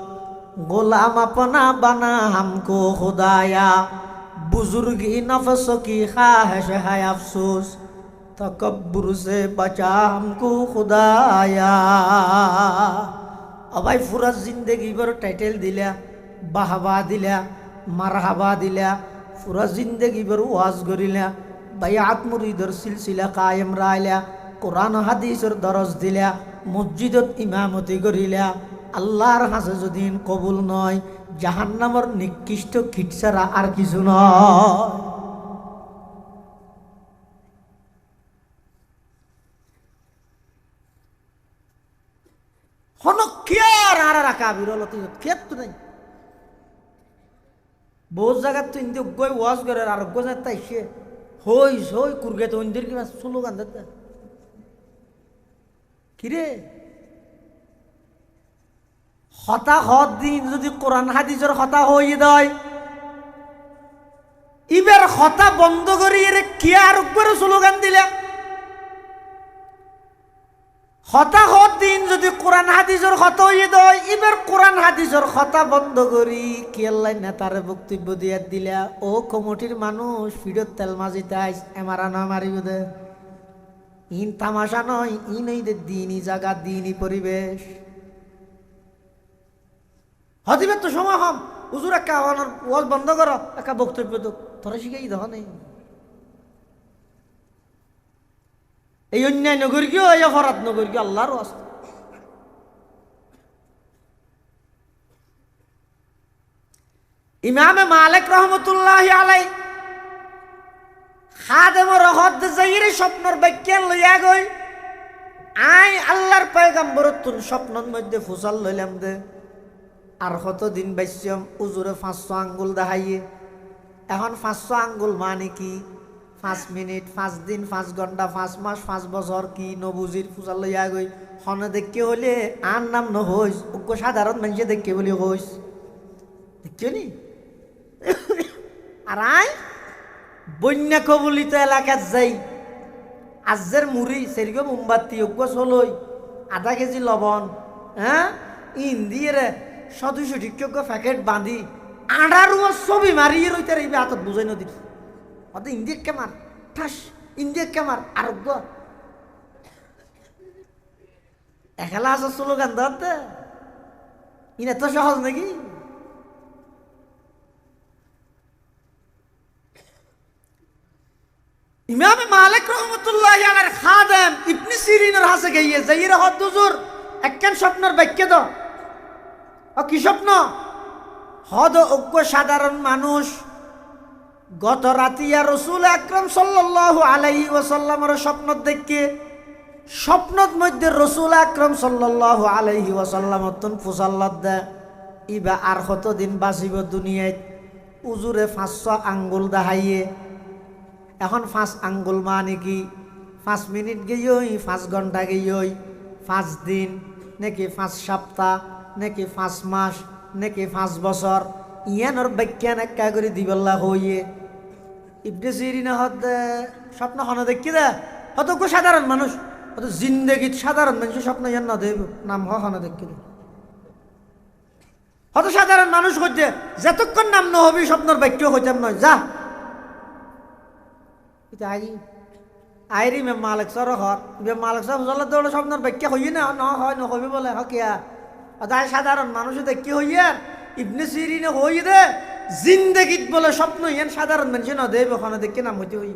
S1: গোলাম আপনা বানা হামকো খুদায়া, বুজুর্গি নফস কি খাহিশ है अफसोस, तकब्बुर से बचा हमको खुदाया। अबाई पूरा जिंदगी भर टाइटल दिला, बाहबा दिला, मारहाबा दिला, पूरा जिंदगी भर वाज करिला, बायात मुरीदर सिलसिला कायम राहिल्या, कुरान हादिसर दरस दिला, मस्जिदत इमामती करिला। আল্লাহর হাসে যদি কবুল নয়, জাহান্নামের নিকৃষ্ট কীট ছাড়া আর কিছু নয়। হনকিয়ার আর রাখা বিরলতি খেত তো নাই বহুত জায়গার তো ইন্দি গই ওয়াজ করে আর গোজা তাইছে হই সই কুরগে তো ইন্দির কিবা স্লোগান দিতে কিরে হতাহত দিন যদি কোরআন হাদিসের হতা হয়ে দেয়, ইবের হতা বন্ধ করি এর কি আর উপরে স্লোগান দিলে হতাহত দিন যদি কোরআন হাদিসের হতা হয়ে দেয়, ইবের কোরআন হাদিসের হতা বন্ধ করি কি আল্লাহ নেতারে বক্তব্য দিয়ে দিলা ও কমিটির মানুষ ফিরত তেল মাজিতে আইস এমারা না মারিব দে ইন তামাশা নয়, ইন এই দিনই জায়গা দিনই পরিবেশ। হদিবের তো সময় হম হুজুর একটা ওয়াজ বন্ধ করো একটা বক্তব্য তো তোরা শিখাই দেওয়া নেই। এই অন্যায় নগর গিয়ে এই অপরাধ নগর গিয়ে আল্লাহর ওয়াস্তে ইমামে মালিক রহমতুল্লাহ আলাই খাদেমর রহত যাইরে স্বপ্নর বাক্যান লইয়া গই আই আল্লাহর পয়গম্বর তুন স্বপ্নর মধ্যে ফুসাল লইলাম দে আর কতদিন বাইসম উজুরে 500 আঙ্গুল দেখাইয়ে। এখন 500 আঙ্গুল মানে কি 5 মিনিট 5 দিন 5 ঘন্টা 5 মাস 5 বছর কি নবুজির পূজা লইয়া গই হনে দেখে হলে আর নাম নহইস ওগো সাধারণ মানুষে দেখে বলি হইস দেখছো নি। আর আই বন্যা কবলিত এলাকাত যাই আজের মুড়ি সেরগো মোমবাতি ওগো চলই আধা কেজি লবণ হ্যাঁ ইন্দিয়ে রে 200 টিকটক প্যাকেট বাঁধি আড়ারু ছবি মারিয়ে রইতে রইবে হাতত বুঝাই নদী অত ইন্দিয়া কেমার ঠাস ইন্দিয়া কেমার আরোগ্য এখালা আছে স্লোগান ধরতে ইন এত সহজ নাকি। ইমামে মালিক রহমতুল্লাহ আলাইহির খাদেম ইবনে সিরিনের হাসে গিয়ে যাইরা হদ হুজুর একখান স্বপ্নের ব্যাখ্যা দাও। কি স্বপ্ন? হদ অজ্ঞ সাধারণ মানুষ গত রাতিয়া রসুল আকরাম সাল্লাল্লাহু আলাইহি ওয়াসাল্লামের স্বপ্ন দেখে স্বপ্নত মধ্যে রসুল আকরাম সাল্লাল্লাহু আলাইহি ওয়াসাল্লাম তন ফুসাল্লাত দে ইবা আর কতদিন বাঁচিব দুনিয়ায় উজুরে 500 আঙ্গুল দেখাইয়ে। এখন 5 আঙ্গুল মানে কি 5 মিনিট গেই 5 ঘন্টা গেই 5 দিন নাকি 5 সপ্তাহ নাকি 5 মাস নাকি 5 বছর ইয়ানোর ব্যাখ্যান একা করে দিবল্লা হইয়ে। ইবনে সিরিন হদ স্বপ্ন হন দেখি দে হত কো সাধারণ মানুষ হত জিন্দেগিত সাধারণ মানুষ স্বপ্ন ইয়ান না দেব নাম হন দেখি দে হত সাধারণ মানুষ হচ্ছে যতক্ষণ নাম ন হবি স্বপ্নর ব্যাখ্যা হইতাম নয় যা এটা আই আইরি মে মালিক সর হর বে মালিক সব জলা দৌড় স্বপ্নর ব্যাখ্যা হইয়ে না ন হয় ন হবি বলে হকিয়া আদায় সাধারণ মানুষ দেখি হইয়া ইবনে সিরিনে হই দে জিন্দেগিত বলে স্বপ্ন ইয়ান সাধারণ মানুষ না দেব ওখানে দেখে নাম হইতে হই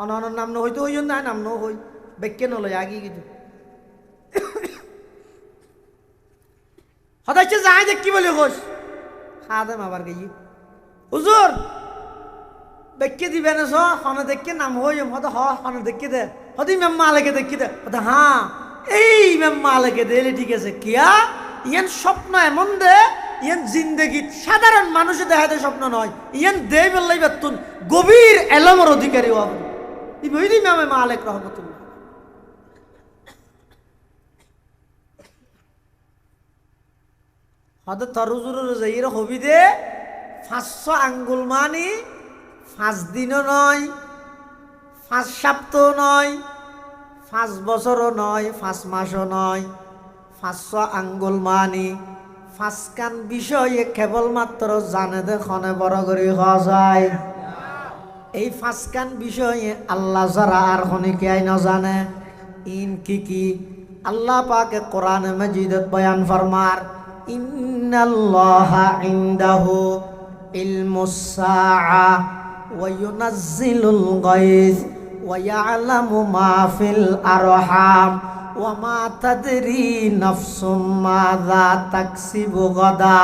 S1: অনন নাম ন হইতে হই না নাম ন হই ব্যাখ্যা ন লয় আগে কিছু হদাইছে যাই দেখি বলে হোস খাদেম আবার গই হুজুর দেখে দিবেন ওখানে দেখে নাম হই হদ ওখানে দেখে দে হদি ইমাম মালিকে দেখি দে হ্যাঁ এই ইমাম মালিকে দিলে ঠিক আছে কিয়া ইয়ান স্বপ্ন এমন দে ইয়ান জিন্দগিত সাধারণ মানুষে দেখাতে স্বপ্ন নয়, ইয়ান দেই বললাই বেতুন গভীর এলমের অধিকারী হব। ইবইদি ইমামে মালিক রহমাতুল্লাহ। হয়তো তরুজুরুর যাইর হবি দে 500 আঙ্গুল মানি 5 দিনও নয়, 5 সপ্তাহ নয়, 5 বছরও নয়, 5 মাসও নয়, 500 আঙ্গুল মানি 5 কান বিষয়ে কেবলমাত্র জানে দেখনে বড় করে হওয়া যায়। এই 5 কান বিষয়ে আল্লাহ যারা আর খনিকে আই না জানে ইন কি আল্লাহ পাকে কোরআনে মাজিদত বয়ান ফরমার, ইন্নাল্লাহা ইনদাহু ইলমুস সাআ ওয়া ইউনাজ্জিলুল গায়স ওয়া ইয়ালামু মা ফিল আরহাম ওয়া মা তাদরি নাফসুম মাযা তাকসিবু গাদা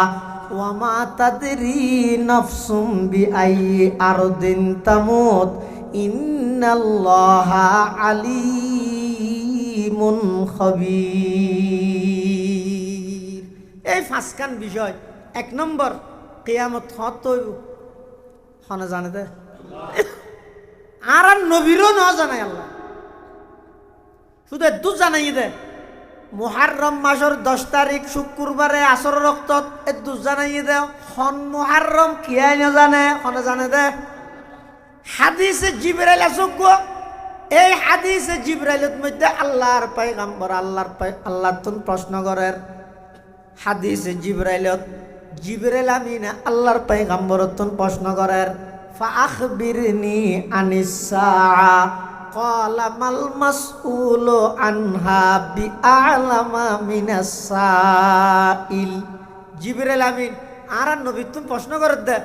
S1: ওয়া মা তাদরি নাফসুম বিআইয়ি আরদিন তামুত ইন্নাল্লাহা আলিমুন খাবীর। এই 5 কান বিষয়। 1 নম্বর কিয়ামত হতই হনে জানে দে আর নবীরও না জানাই আল্লাহ, শুধু দু জানাই দে মুহাররম মাসের 10 তারিখ শুক্রবারে আসর রক্ত দু জানাই দে হন মুহাররম কিয়াই না জানে হনে জানে দে। হাদিসে জিবরাইল আসুক, এই হাদিসে জিবরাইলের মধ্যে আল্লাহর পয়গম্বর আল্লাহ তুন প্রশ্ন করেন। হাদিসে জিবরাইল আমিনা আল্লাহর পয়গম্বর তুন প্রশ্ন করেন, ফাআখবিরনি আনিস সাআ ক্বালা মাল মাসউলু আনহা বিআলামা মিনাস সাইল। জিবরাইল আমিন আর নবী তুন প্রশ্ন করে দে,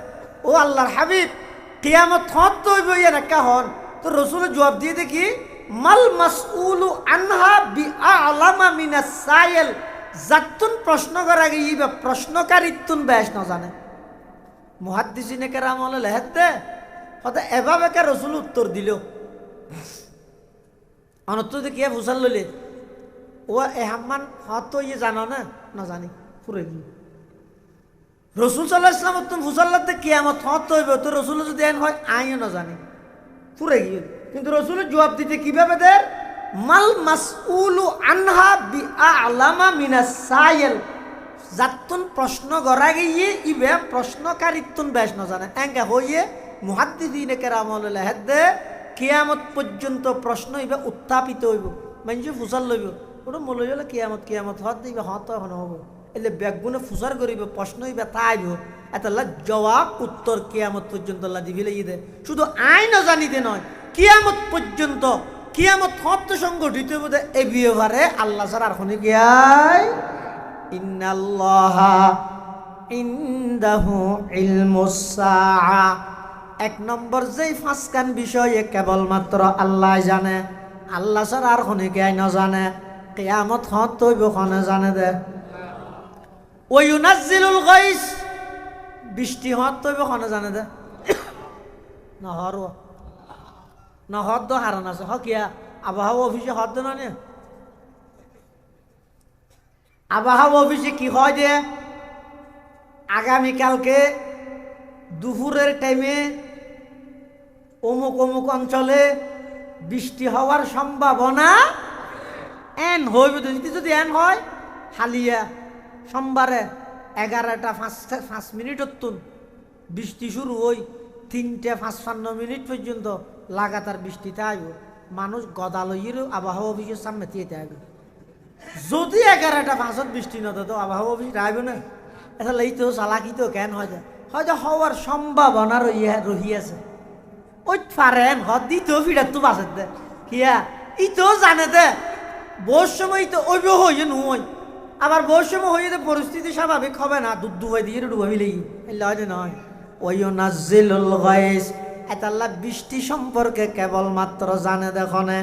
S1: ও আল্লাহর হাবিব কিয়ামত হত হইব না কাহন? তো রাসূল জবাব দিয়ে দেখি, মাল মাসউলু আনহা বিআলামা মিনাস সাইল। যাতুন প্রশ্ন করা গিয়ে প্রশ্নকারীতুন বেশ না জানে। মুহাদ্দিসিনে কেরাম হলে লেহেতে হতে এভাবে কে রাসূল উত্তর দিল। অনত্র দেখিয়া ফুসাল লইলে ও এহাম্মান হত ইয়ে জানো না জানি পুরে গিয়ে রসুল সাল্লাল্লাহু আলাইহি ওয়াসাল্লাম তুমি ফুসাল্লাতে কিয়ামত হত হইব, তো রসুল যদি এন হয় আইও না জানি পুরে গিয়ে। কিন্তু রসুলের জবাব দিতে কিভাবে দে, মাল মাসউলু আনহা বিআলামা মিনাস সাইল। যাতুন প্রশ্ন করা গিয়ে ইবে প্রশ্নকারীতুন বেশ না জানে। এঙ্গা হইয়ে মুহাদ্দিসিনে কেরাম হলে লেহেতে কিয়ামত পর্যন্ত প্রশ্ন ইবে উত্থাপিত হইব, মানুষ ফুসাল লইব। ওটা মনে হলে কিয়ামত হত দিবে হত এখন হব, এলে ব্যাগুনে ফুসার করিব প্রশ্ন ইবে তাইব এতলা জবাব উত্তর কিয়ামত পর্যন্ত আল্লাহ দিবি লাগিয়ে দে। শুধু আই না জানিতে নয়, কিয়ামত পর্যন্ত কিয়ামত হত সংগঠিত হইব এই বিয়েভারে আল্লাহ ছাড়া আর খনি গিয়াই। ইন্নাল্লাহা ইনদাহু ইলমুস সাআ। 1 নম্বর যেই 5 কান বিষয়ে কেবলমাত্র আল্লাহ জানে, আল্লাহ ছাড়া আর খনি গিয়াই না জানে। কিয়ামত হত হইব খনে জানে দে। ওয়া ইউনাজ্জিলুল গায়স, বৃষ্টি হত হইব খনে জানে দে। না হদ হারান আছে হকিয়া আবহাওয়া অফিসে হদ না নে। আবহাওয়া অফিসে কি হয় যে আগামীকালকে দুপুরের টাইমে অমুক অমুক অঞ্চলে বৃষ্টি হওয়ার সম্ভাবনা এন হইব। যদি এন হয় হালিয়া সোমবারে 11টা 5 মিনিটত বৃষ্টি শুরু হই 3টা 55 পর্যন্ত লাগাতার বৃষ্টিতে আইব। মানুষ গদা লইয়েরও আবহাওয়া অফিসের সামনে থিয়েতে আইব। যদি 11টা 5 বৃষ্টি না তো আবহাওয়া অফিস আইব না। এটা লইতেও চালাকিতেও কেন হয়তো হওয়ার সম্ভাবনা রহিয়াছে। ওই পারেন হদ দিতেও ফিরার তো বাসের দে কিয়া ইতেও জানে দে বহু সময় তো ওইব হইয়ে নয়, আবার বহু সময় হইয়ে পরিস্থিতি স্বাভাবিক হবে না, দুধ দুবাই দিয়ে ডুবাবি লাগি হয় নয়। ওই নাজিলুল গায়স, এটা আল্লাহ বৃষ্টি সম্পর্কে কেবলমাত্র জানে দেখনে।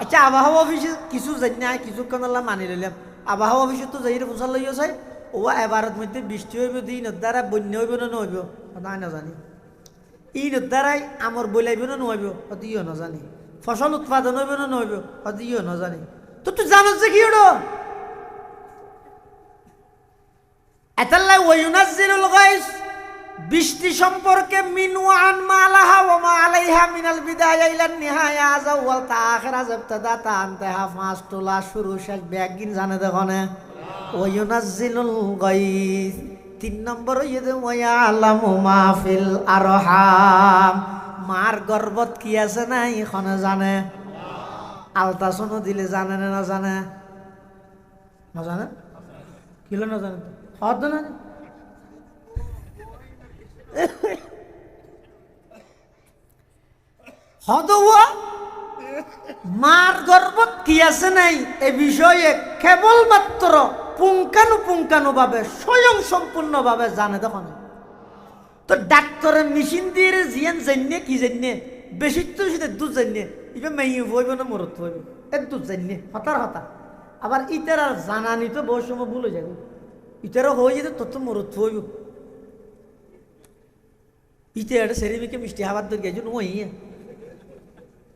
S1: আচ্ছা আবহাওয়া অফিসে কিছু জানি না, কিছুক্ষণ আল্লাহ মানি লইলাম। আবহাওয়া অফিসে তো যাই ফুসাল লইয়া চাই ও এবারের মধ্যে বৃষ্টি হইব, দিনের দ্বারা বন্যা হইব না নহইব নাই না জানি। ঈদের দ্বারাই আমর বইলাইব না নহইব ইও না জানি। ফসল উৎপাদন হইব না নহইব ইও না জানি। তো তুই জানো যে কি ওটা এতাল্লাই ওয়ায়ুনাজ্জিলুল গায়স, বৃষ্টি সম্পর্কে মিন ওয়া আন মা লাহা ওয়া মা আলাইহা মিনাল বিদায়া ইলান নিহায়া আযাওয়াল তাআখিরা ইবতাদা তা আনতাহা ফাস্তুলা শুরু শেষ ব্যাগিন জানে দেখনে ওয়ায়ুনাজ্জিলুল গায়স। 3 নম্বর ইয়ে ওয়া ইয়ালামু মা ফিল আরহাম, মার গর্ভত কি আছে না এখানে জানে। আলতাসনও দিলে জানে না জানে? না জানে, কিলো না জানে হদ না। মার গর্ভত কি আছে নাই এ বিষয়ে কেবলমাত্র পুঙ্খানুপুঙ্খানু ভাবে স্বয়ং সম্পূর্ণ ভাবে জানে তখন। তো ডাক্তারের মেশিন দিয়ে জিয়ান জানিয়ে কি জানিয়ে বেশি তো সেটা দুধ জানিয়ে ইবে মেয়ে হইব না মরত হইব এর দুধ জানিয়ে হতার হতা। আবার ইটার আর জানানি তো বহু সময় ভুলে যাবে, ইটারও হয়ে যেত তোর তো মরত হইব। ইতে একটা সেরিমিকে মিষ্টি হাবার দর গেছো ওই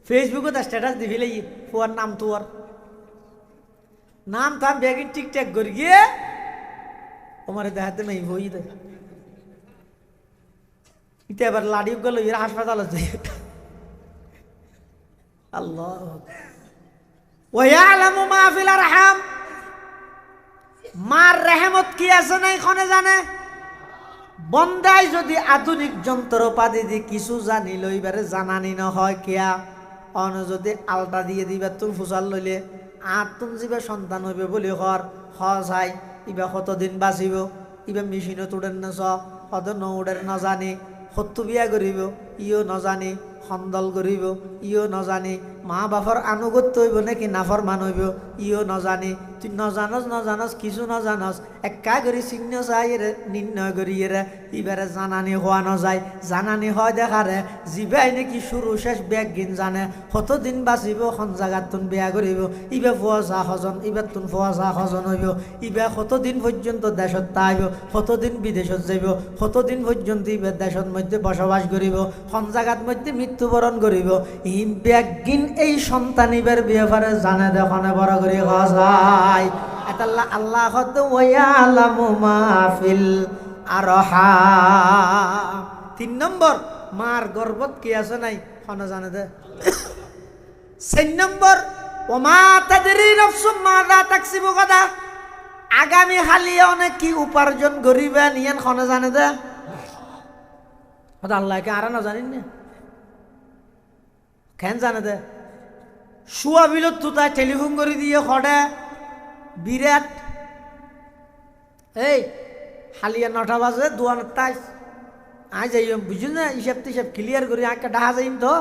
S1: ফেসবুকে তার স্ট্যাটাস দিবিলে ফুয়ার নাম তোর নাম থাম ব্যাগে টিকট্যাক করে গিয়ে আমার দেখাতে মেয়ে হই দে। ইতে আবার লাড়ি গেল এরা হাসপাতাল আছে। আল্লাহ ওয়ায়ালামু মা ফিল আরহাম, মার রহমত কি আছে না এখানে জানে। বন্দায় যদি আধুনিক যন্ত্রপাতি দিয়ে কিছু জানিল এবারে জানানি না হয় কিয়া অন যদি আলটা দিয়ে দিবা তুল ফুসাল লইলে আর তুম যাবে সন্তান হইবে বলি হর হাই ইবা কতদিন বাঁচিব, ইবা মেশিনও তোড়েন না কত নৌড়ের ন জানি, সত্তু বিয়া করিব ইও ন জানি, খন্দল করিব ইও ন জানি, মা বাপর আনুগত্য হইব নাকি নাফর মান হইব ইও ন জানি। তুই নজানস কিছু নজানস একা করে চিহ্ন চাই রে নির্ণয় করি রে ইবারে জানানি হওয়া ন যায়। জানানি হয় দেখারে জিবাই নাকি শুরু শেষ ব্যাগ গিন জানে, কতদিন বাঁচিব খন জাগাত তুন বিয়া করিব, ইবা ফুয়া চা সজন ইবার তুন ফুয়া চা সজন হইব, ইবা কতদিন পর্যন্ত দেশত তাইব, কতদিন বিদেশত যাইব, কতদিন পর্যন্ত ইবার দেশত মধ্যে বসবাস করিব, খন জাগাত মধ্যে মৃত্যুবরণ করিব। ই ব্যাগ গিন এই সন্তান ইবার ব্যাপারে জানে দেখনে বড় করে যায়। আল্লাহ আল্লাহ ওয়ায়ালামু মা ফিল আরহাম। 3 নম্বর মার গর্ভত কি আছে নাই কোন জানে দে। 4 নম্বর ওমা তাদরি নাফসুম মাযা তাকসিবু গাদা, আগামী হালিয়ে অনেক কি উপার্জন করিবে নিয়েন কোন জানে দে। আল্লাহকে আর না জানেন না কেন জানে দে। শুয়া বিলত তুতা টেলিফোন করে দিয়ে খড়ে বিরাট এই হালিয়া 9টা বাজে দোয়ান তাই আই যাই বুঝলি না, হিসাব টিসাব ক্লিয়ার করি আঁকা ডাহা যাইম তো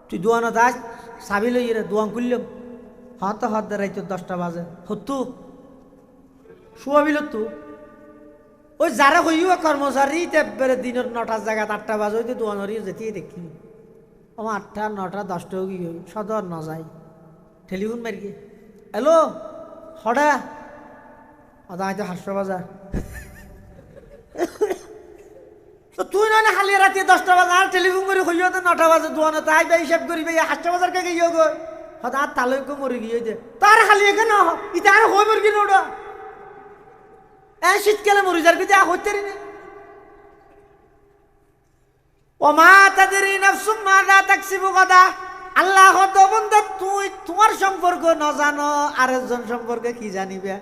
S1: তুই দোয়ানত আস চাবি লই রে দোয়ান করলাম হত হত রাইতো 10টা বাজে হতু শুয়া বিলত তু ওই যারা হইও কর্মচারী তেবারে দিনের 9টার জায়গায় 8টা বাজে হইতে দোয়ানরি যেতেই দেখি আমার 8টা 9টা 10টাও কি হই সদর না যায় টেলিফোন মারি গিয়ে হ্যালো হঠাৎ আদা হয়তো 800 বাজার তো তুই না খালি রাতে 10টা বাজে আর টেলিফোন করে হইও তো 9টা বাজে দোয়ানো তাই বা হিসাব করিবে 800 বাজার কে গিয়ে গো হঠাৎ আর তালইকে মরে গিয়ে দে তার খালি কেন ইটা আর হই মর কি নোড়া এ শীতকালে মরি যার কিছু হইতে রে ওমা তাদরি নাফসুম মাযা তাকসিবু গাদা। আল্লাহ তো বন্ধু তুই তোমার সম্পর্ক না জানো আরেকজন সম্পর্কে কি জানিবে।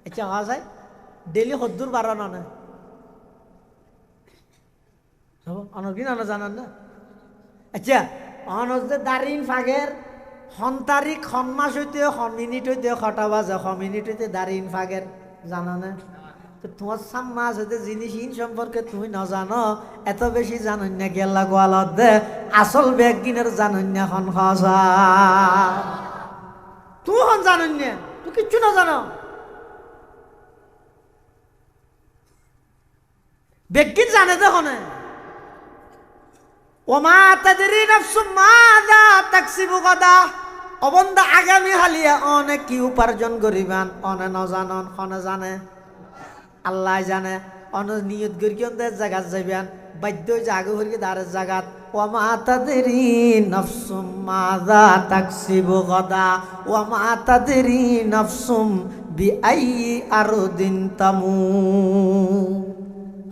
S1: আচ্ছা হওয়া যায় ডেলি হদ্দুর বাড়ানো না অনকি না জানান না। আচ্ছা অনজে দারিন ফাগের খন তারিখ খন মাস হইতে খন মিনিট হইতে 6টা বাজে 6 মিনিট হইতে দারিন ফাগের জানা না। তো তোমার সাম্মা আছে জিনিস ইন সম্পর্কে তুমি না জানো এত বেশি জানেন না গেলা গোয়ালত দে আসল ব্যাগ গিনের জানেন না খন খাসা তুই হন জানেন না তুই কিচ্ছু না জানো। বেগিন জানে দেখনে ওমা তাদরি নাফসুম মাযা তাকসিবু গাদা। অবন্দা আগামী হালিয়া অনেক কি উপার্জন করিবান অনে ন জানন খনে জানে আল্লাহ জানে। অন নিয়ত করি জায়গা যাইবেন বাধ্য জাগো হরিকে দাঁড়ের জায়গাত ওমা তাদরি নাফসুম মাযা তাকসিবু গাদা ওমা তাদরি নাফসুম বিআইয়ি আরদিন তামুত।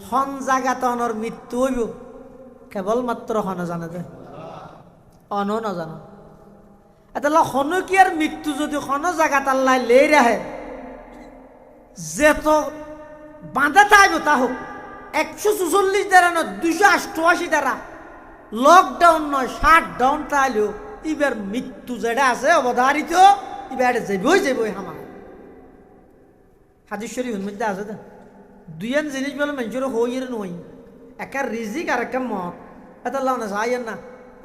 S1: হন জাগাত অনর মৃত্যু হইব কেবলমাত্র হন জানে দে, অন নজানো। এটা হন কি আর মৃত্যু যদি হন জাগাত আল্লাহ লেই রাহে, যে তো বাঁধা থাকব তা হোক 144 দ্বারা নয় 288 দ্বারা, লকডাউন নয় শাটডাউন তাইলেও এবার মৃত্যু যেটা আছে অবধারিত, এবার যাবই যাবই আমার হাদিস শরীফের মধ্যে আছে। তো দুইয়ান জিনিস বলে মানুষের হইয়ের নই, একটা রিজিক আর একটা মত। এটা লাও না চাইয়ের না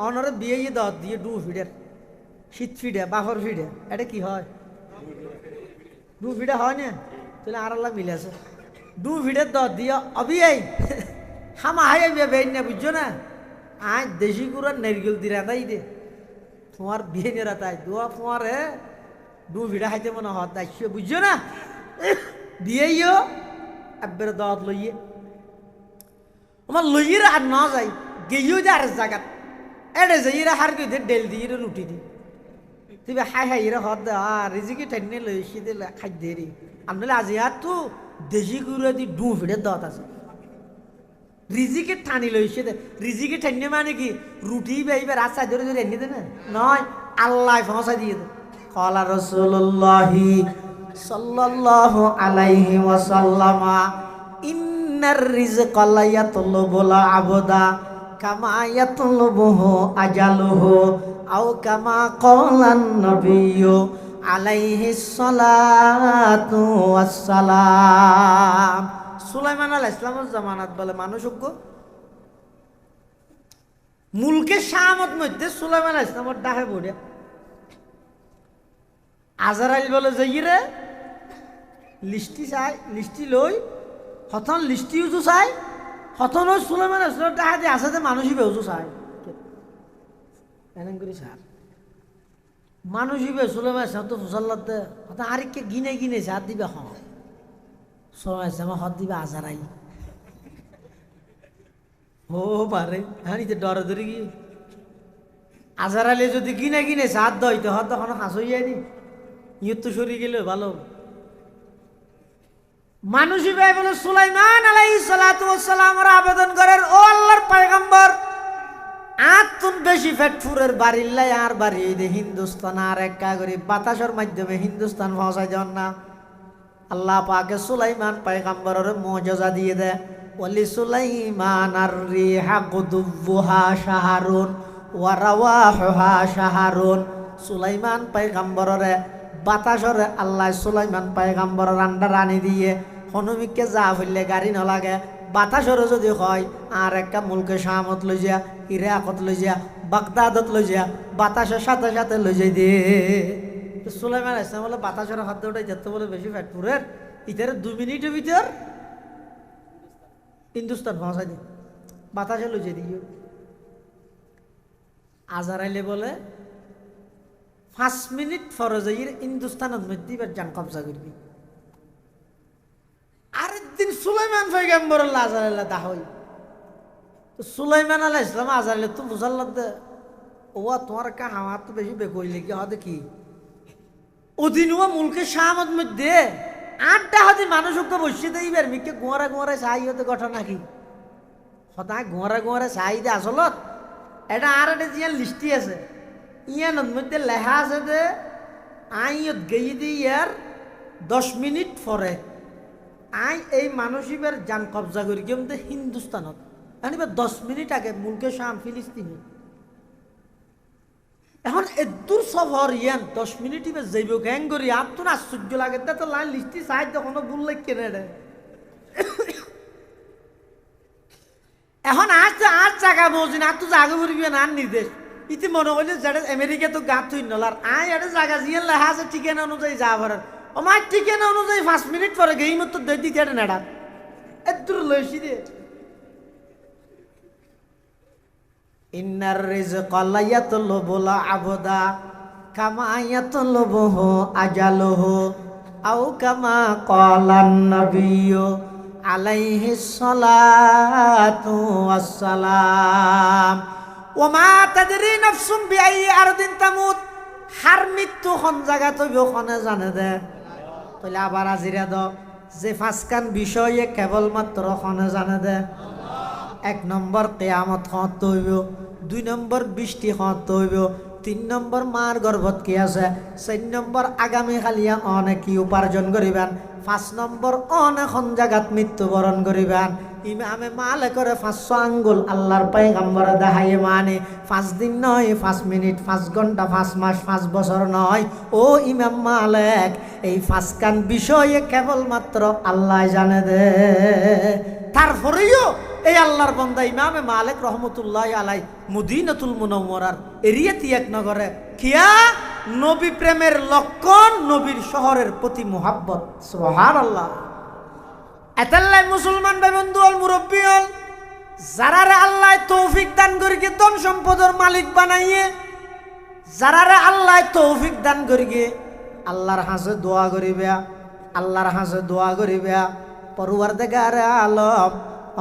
S1: অনরে বিয়ে দত দিয়ে ডু ফিডের শীত ফিডে বাফর ফিডে, এটা কি হয়? ডু ফিডে হয় না? তাহলে আর আল্লাহ মিলে আছে ডু ফিডের দত দিয়ে অবিয়াই হামা হাই বেন না, বুঝছো না? আজ দেশি গুড়ার নারকেল দিরা তাই দে তোমার বিয়ে নেরা তাই দোয়া তোমার হে ডু ফিডে খাইতে মনে হয় দায়িত্ব, বুঝছো না? দিয়েইও একবারে দাওয়াত লইয়ে আমার লইয়ের আর না যাই গেইও যে আর জায়গা এড়ে যাইরা হার কই দে ডেল দিয়ে রুটি দি তুই হাই হাই রে হদ আর রিজিকে টেনে লইছি দিলে খাই দেরি আমলে আজি আর তো দেশি গুড়া দি ডু ফিডে দাওয়াত আছে রিজিকে টানি লইছে দে। রিজিকে টেনে মানে কি রুটি বাইবে রাস্তা ধরে ধরে এনে দে না, নয় আল্লাহ পৌঁছা দিয়ে দে। ক্বালা রাসূলুল্লাহি সাল্লাল্লাহু আলাইহি ওয়াসাল্লাম ইন্নার রিজকা লা ইয়াতলুবুল আবদা কামা ইয়াতলুবুহু আজালুহু আও কামা ক্বালান নবিয়্যু আলাইহিস সালাতু ওয়াস সালাম। সুলাইমান আলাইহিস সালামের জামানাত বলে মানুষজ্ঞ মুলকে শামত মধ্যে সুলাইমান আলাইহিস সালামের ডাহে বড়ে আজরাইল বলে যাইরে লিস্টি চাই, লিস্টি লই হতন লিস্টি উজু চাই হতন ওই সুলাইমান আলাইহিস সালামের ডাহে দিয়ে আছে মানুষই বেউজু চাই এমন করে স্যার মানুষই বে সুলাইমান আলাইহিস সালাম তো ফুসাল্লাত দে হতন আরেককে গিনে গিনে সাথ দিবে হ সুলাইমান আলাইহিস সালাম হত দিবে আজরাইল ও পারে হানি তো ডরে ধরে গিয়ে আজরাইলে যদি গিনে গিনে সাথ দইতে হত তখন হাস হয়ে যায়নি ইয়ে তো সরি গেলে ভালো মানুষই ভাই বলে সুলাইমান আলাইহিস সালাতু ওয়াস সালামের আবেদন করেন ও আল্লাহর পয়গম্বর আতুন বেশি ফেটফুরের বাড়িল্লাই আর বাড়ি দে হিন্দুস্তান আর একা করে বাতাসের মাধ্যমে হিন্দুস্তান পৌঁছাই দেন না। আল্লাহ পাকে সুলাইমান পয়গম্বরের মুজিজা দিয়ে দেয় ওয়ালি সুলাইমান আর রিহা গুদুবুহা শাহরুন ওয়া রাওয়াহুহা শাহরুন। সুলাইমান পয়গম্বরের বাতাসরে আল্লাহ সুলাইমান পয়গম্বরের আন্ডার আনি দিয়ে হনুমিককে যা হইলে গাড়ি নলাগে বাতাসরে যদি হয় আর একটা মুলকে শামত লই যা ইরাকত লই যা বাগদাদত লই যা বাতাসের সাথে সাথে লই যাই দে। সুলাইমান আলাইহিস সালাম বলে বাতাসের হাত ওটাই যেতে বলে বেশি ফ্যাটপুরের ইতারে 2 মিনিটের ভিতর হিন্দুস্তান পৌঁছাই দে বাতাসে লই যাই দিও। আজরাইলে বলে 5 মিনিট ফরজাইর হিন্দুস্তানের মধ্যে এবার জান কবজা করবি। আরেকদিন সুলাইমান পয়গম্বর আজরাইল দাহ হই তো সুলাইমান আলাইহিস সালাম আজরাইল তো বুঝাল্লাদ ও তোমার কা হাওয়া তো বেশি বেকইলে কি হদে কি ওদিন ও মুলকে শামত মধ্যে 8টা হদি মানুষকে বসে দেইবার মিকে গোয়ারা গোয়ারা চাই হতে ঘটনা কি সদায় গোয়ারা গোয়ারা চাই দে আসলত এটা আর একটা জিয়া লিস্টি আছে ইয়ানোর মধ্যে লেখা আছে যে আইয়ত গেই দি ইয়ার 10 মিনিট পরে আই এই মানুষিবার জান কবজা করি কিন্তু হিন্দুস্তানত এবার 10 মিনিট আগে মুলকে শাম ফিলিস্তিনি এখন এদূর সফর ইয়ান 10 মিনিট এবার যাইব গ্যাং করি আর তো আশ্চর্য লাগে তো লাইন লিস্টি চাই তখন ভুল লাগ কেনে রে এখন আজ জায়গা বলছি না তো জায়গা করবি না নির্দেশ ইতি মনে করলে যেটা আমেরিকা তো গাত থই নলার আই এটা জায়গা জিয়ে লেখা আছে ঠিকানা অনুযায়ী যা ভরার আমার ঠিকানা অনুযায়ী 5 মিনিট পরে গেই মতো দিতে এটা নেড়া এদূর লইছি দে। ইন্নার রিজকা লা ইয়াতলুবুল আবদা কামা ইয়াতলুবুহু আজালুহু আও কামা ক্বালান নবিয়্যু আলাইহিস সালাতু ওয়াস সালাম। ওমা তাদরি নাফসুম বিআই আরদিন তামুত হার মৃত্যু কোন জায়গা তৈব কোনে জানে দে তাহলে আবার আজিরা দ যে ফাঁসকান বিষয়ে কেবলমাত্র খনে জানে দে। 1 নম্বর কেয়ামত হত হইব, 2 নম্বর বৃষ্টি হত হইব, 3 নম্বর মার গর্ভত কি আছে, 4 নম্বর আগামী কালিয়া অনেক কি উপার্জন করিবেন, 5 নম্বর অনেক জায়গাত মৃত্যুবরণ করিবেন। ইমামে মালিকের 500 আঙ্গুল আল্লাহর পয়গম্বরে দেখাইয়ে মানে 5 দিন নয়, 5 মিনিট, 5 ঘন্টা, 5 মাস, 5 বছর নয়। ও ইমাম মালিক, এই 5 কান বিষয়ে কেবলমাত্র আল্লাহ জানে দে। তারপরেও এই আল্লাহর বান্দা ইমামে মালিক রহমতুল্লাহ আলাই মদিনাতুল মুনাওয়ারার এরিয়াতি এক নগরে কিয়া নবী প্রেমের লক্ষণ নবীর শহরের প্রতি মুহাব্বত। সুবহানাল্লাহ। এতাল্লাই মুসলমান ভাই বন্ধু অল মুরব্বী হল, যারারে আল্লাহ তৌফিক দান করিকে ধন সম্পদের মালিক বানাইয়ে, যারারে আল্লাহ তৌফিক দান করিকে আল্লাহর হাসে দোয়া করিবে, আল্লাহর হাসে দোয়া করিবে পরওয়ারদিগারে আলম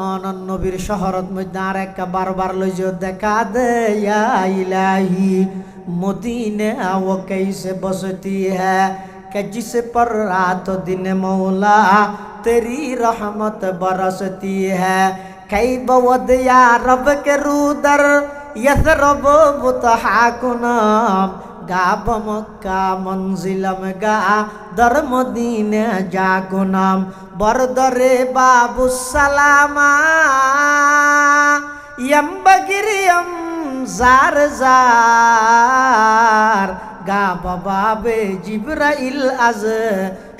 S1: অনন্য নবীর শহরত মধ্যে আর একটা বারবার লইজ দেখা দে ইয়া ইলাহি মদিনে ও कैसे बसती है कि जिस पर रात दिन मौला तेरी रहमत बरसती है। कई बवद या रब के रूदर यसरब मुतहाकुनाम गाब मक्का मंजिलम गा दर मदीने जाकुनाम बरदरे बाबू सलामा यम बगिरियम जार जार गा बाबे जिब्राइल अज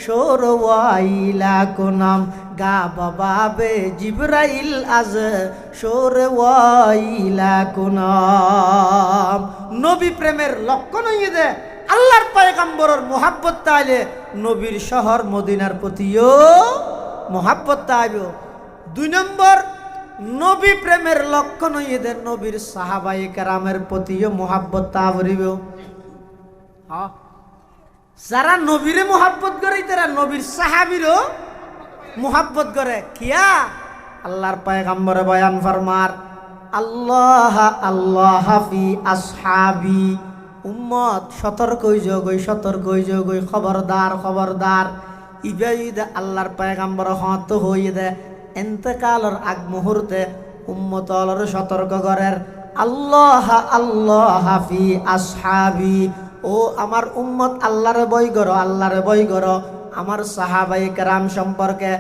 S1: शोर वाइला कुनाम गा बाबे जिब्राइल अज शोर वाइला कुनाम। नबी प्रेमेर लक्षण হইয়ে দে আল্লাহর পয়গম্বরের মুহাব্বত তাইলে নবীর শহর মদিনার প্রতিও মুহাব্বত তাইবো। 2 নম্বর নবী প্রেমের লক্ষণ হইয়ে দে নবীর সাহাবায়ে কেরামের প্রতিও মুহাব্বত তাবরিব। যারা নবীরে মুহাব্বত করে তারা নবীর সাহাবীরও মুহাব্বত করে কিয়া আল্লাহর পয়গম্বরে বয়ান ফরমার আল্লাহ আল্লাহ ফি আসহাবি উম্মত সতর্ক হই যোগই খবরদার খবরদার। ইবাইদে আল্লাহর পয়গম্বর হত হইয়ে দে ইন্তেকালের আগ মুহূর্তে উম্মতলর সতর্ক করেন আল্লাহ আল্লাহ ফি আসহাবি। ও আমার উম্মত আল্লাহরে বই করো, আল্লাহরে বই করো আমার সাহাবায়ে কেরাম সম্পর্কে।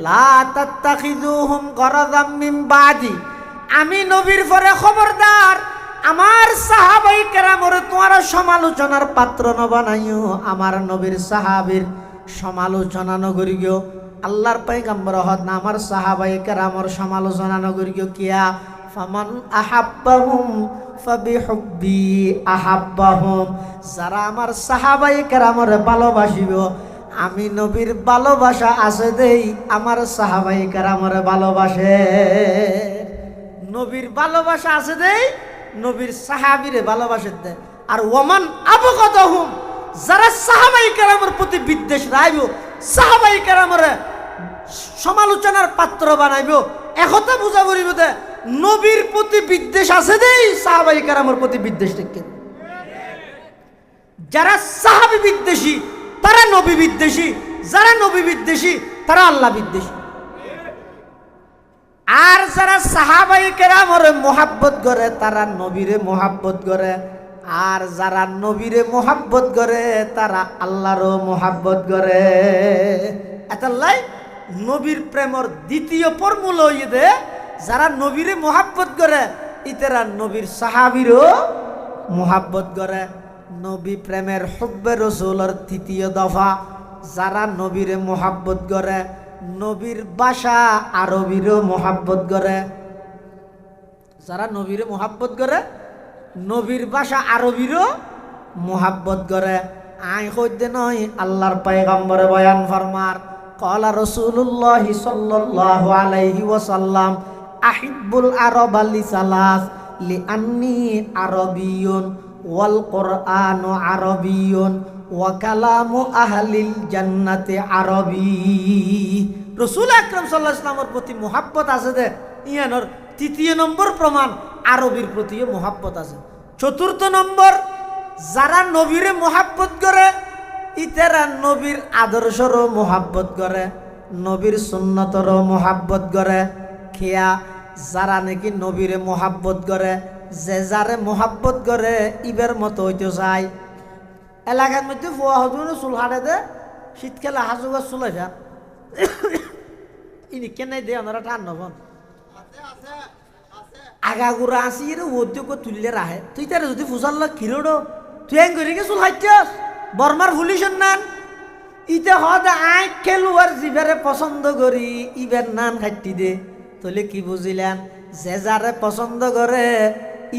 S1: লা তাত্তাখিযুহুম গরাযাম মিন বাদি, আমি নবীর পরে খবরদার আমার সাহাবায়ে কেরামের তোমার সমালোচনার পাত্র ন বানাইও, আমার নবীর সাহাবীর সমালোচনা ন করিও। আল্লাহর পয়গম্বর হদ না আমার সাহাবায়ে কেরামের সমালোচনা ন করিও কিয়া ফামান আহাব্বাহুম ফাবিহুব্বি আহাব্বাহুম। যারা আমার সাহাবায়ে কেরামের ভালোবাসিব আমি নবীর ভালোবাসা আছে দেই আমার সাহাবায়ে কেরামের ভালোবাসে। নবীর ভালোবাসা আছে দেই নবীর সাহাবীরে ভালোবাসে দে। আর ওমান আবগাদাহুম, যারা সাহাবায়ে কেরামের প্রতি বিদ্বেষ রাখবো, সাহাবায়ে কেরামের সমালোচনার পাত্র বানাইব, একথা বুঝা করিব দে নবীর প্রতি বিদ্বেষ আছে দেই সাহাবায়ে কেরামের প্রতি বিদ্বেষ দেখে। যারা সাহাবী বিদ্বেষী তারা নবী বিদ্বেষী, যারা নবী বিদ্বেষী তারা আল্লাহ বিদ্বেষী। আর যারা সাহাবায়ে কেরামের মুহাব্বত করে তারা নবীরে মুহাব্বত করে, আর যারা নবীরে মুহাব্বত করে তারা আল্লাহরও মুহাব্বত করে। এতাল্লাই নবীর প্রেমর দ্বিতীয় ফর্মুলা হইয়ে দে যারা নবীরে মুহাব্বত করে ইতারা নবীর সাহাবীরও মুহাব্বত করে। নবী প্রেমের হুব্বে রাসূলের তৃতীয় দফা যারা নবীরে মুহাব্বত করে নবীর ভাষা আরবিরও মুহাব্বত করে। যারা নবীরে মুহাব্বত করে নবীর ভাষা আরবিরও মুহাব্বত করে। আই কইতে নয় আল্লাহর পয়গম্বরে বয়ান ফরমার ক্বালা রাসূলুল্লাহ সাল্লাল্লাহু আলাইহি ওয়াসাল্লাম আহিব্বুল আরবা লিসালাস লিআন্নী আরবিয়ুন ওয়াল কুরআনু আরবিয়ুন ওয়া কালামু আহলিল জান্নাতি আরবি। রাসূল আকরাম সাল্লাল্লাহু আলাইহি ওয়াসাল্লামের প্রতি মুহাব্বত আছে দে ইয়ানোর তৃতীয় নম্বর প্রমাণ আরবির প্রতিও মুহাব্বত আছে। চতুর্থ নম্বর যারা নবীরে মুহাব্বত করে ইতারা নবীর আদর্শরও মোহাব্বত করে, নবীর সুন্নতরও মোহাব্বত করে। খেয়া যারা নাকি নবীরে মোহাব্বত করে, যে যারে মোহাব্বত করে ইবের মতো হইতে চায়। এলাকার মধ্যে ফুয়া হজুর চুল হাটে দে, শীতকালে হাজুগার চুলাই ফের ইনি কেন দে আমরা টান নবন আগাগুড়া আসি রে ওদ্যোগ তুললে রাহে। তুই তার যদি ফুসাল্লা খিরোড়ো তুই এং করে গে চুল হাইটাস বর্মার ফুলিশন নান ইতে হদ আই খেলুয়ার জিভারে পছন্দ করি ইবের নান খাইটি দে। তাহলে কি বুঝিলেন? যে যারে পছন্দ করে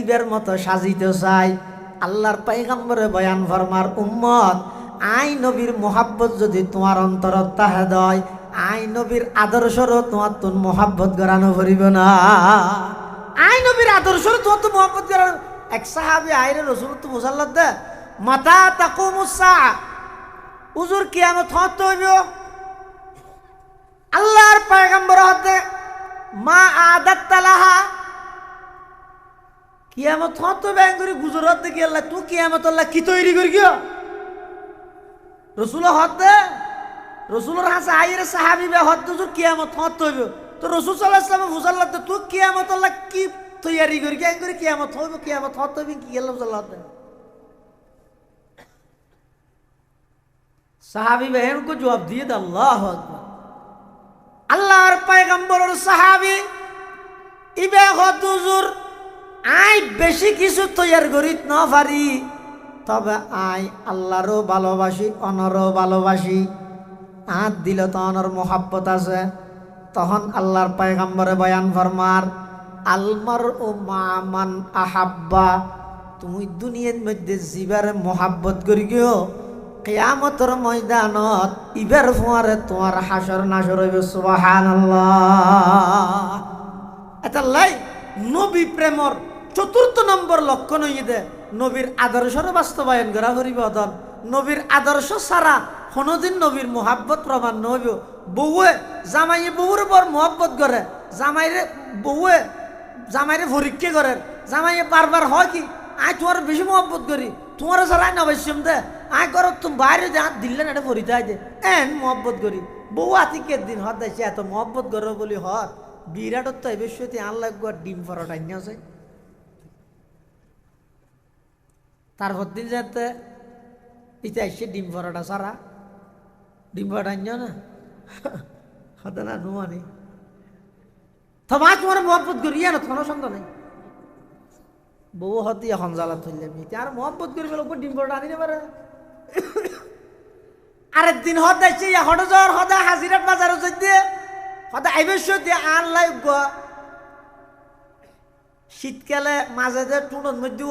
S1: ইবের মতো সাজিতে চাই। আল্লাহর পয়গম্বরে বয়ান ফরমার, উম্মত আই নবীর মোহাব্বত যদি তোমার অন্তরত তাহে দয়, আই নবীর আদর্শরও তোমার তো মোহাব্বত করানো ভরিব না। আই নবীর আদর্শরও তোমার তো মোহাব্বত করানো। এক সাহাবী আইরে রসুল তো মুসাল্লাত দে মাতা তাকুমুস সাআ, হুজুর কিয়ামত হত হইব। আল্লাহর পয়গম্বর হতে মা আদাত তালাহা, কিয়ামত হত ব্যাঙ্গুরি গুজরাত দেখি আল্লাহ তুই কিয়ামত আল্লাহ কি তৈরি করি গিয়া রসুল হতে রসুলের হাসে আইরে সাহাবি বে হত হুজুর কিয়ামত হত হইব। তো রসুল সাল্লাল্লাহু আলাইহি ওয়াসাল্লাম ফুসাল্লাহ তুই কিয়ামত আল্লাহ কি তৈরি করি গিয়া করে কিয়ামত হইব, কিয়ামত হত হইব কি আল্লাহ সাল্লাল্লাহু সাহাবি বহন को জবাব দিয়ে দে আল্লাহু আকবার। আল্লাহর পয়গম্বরের সাহাবী ইবে হত হুজুর আই বেশি কিছু তৈয়ার করি না পারি, তবে আই আল্লাহরও ভালোবাসি অনরও ভালোবাসি। আত দিল তো অনর মোহাব্বত আছে। তখন আল্লাহর পয়গম্বরে বয়ান ফরমার, আলমার ও মামান আহাব্বা, তুমি দুনিয়ার মধ্যে জিবারে মোহাব্বত করি গিও কিয়ামতের ময়দানত ইবের ফুয়ারে তোমার হাসর নাসর হইবে। সুবহানাল্লাহ। এটা লাই নবী প্রেমর চতুর্থ নম্বর লক্ষণ হইয়ে দে নবীর আদর্শর বাস্তবায়ন করা হরিবদন। নবীর আদর্শ ছাড়া কোনোদিন নবীর মোহাব্বত প্রমাণ নহইব। বউয়ে জামাইয়ে বউর উপর মোহাব্বত করে, জামাইরে বউয়ে জামাইরে পরীক্ষা করে, জামাইয়ে বারবার হয় কি আই তোমার বেশি মোহাব্বত করি, তোমার ছাড়া আই নবাস্যম দে আই করো তুমি বাইরে যে হাত দিলে না এটা পরিচয় দে এন মোহাব্বত করি। বউ আতিকে দিন হত দেশে এত মোহাব্বত করো বলি হত বিরাটত তো এবেশতে আল্লাহ একবার ডিম ফরটা আইন আছে। তারপর দিন যাতে ইতে আসছে ডিম ফরটা সারা ডিম ফরটা আইন না হতে না নুয়ানি তোমার তোমার মোহাব্বত করি না কোনো সন্দেহ নেই। বউ হতে এখন জ্বালা তুললে আর মোহাব্বত করি বলে ডিম ফরটা আনি না পারে। আরেকদিন হতে আসছে হঠাৎ জ্বর হতে হাজিরাট বাজারও দিয়ে হতে আইবেশ দিয়ে আনলাই শীতকালে মাঝে যে টুনত মধ্যে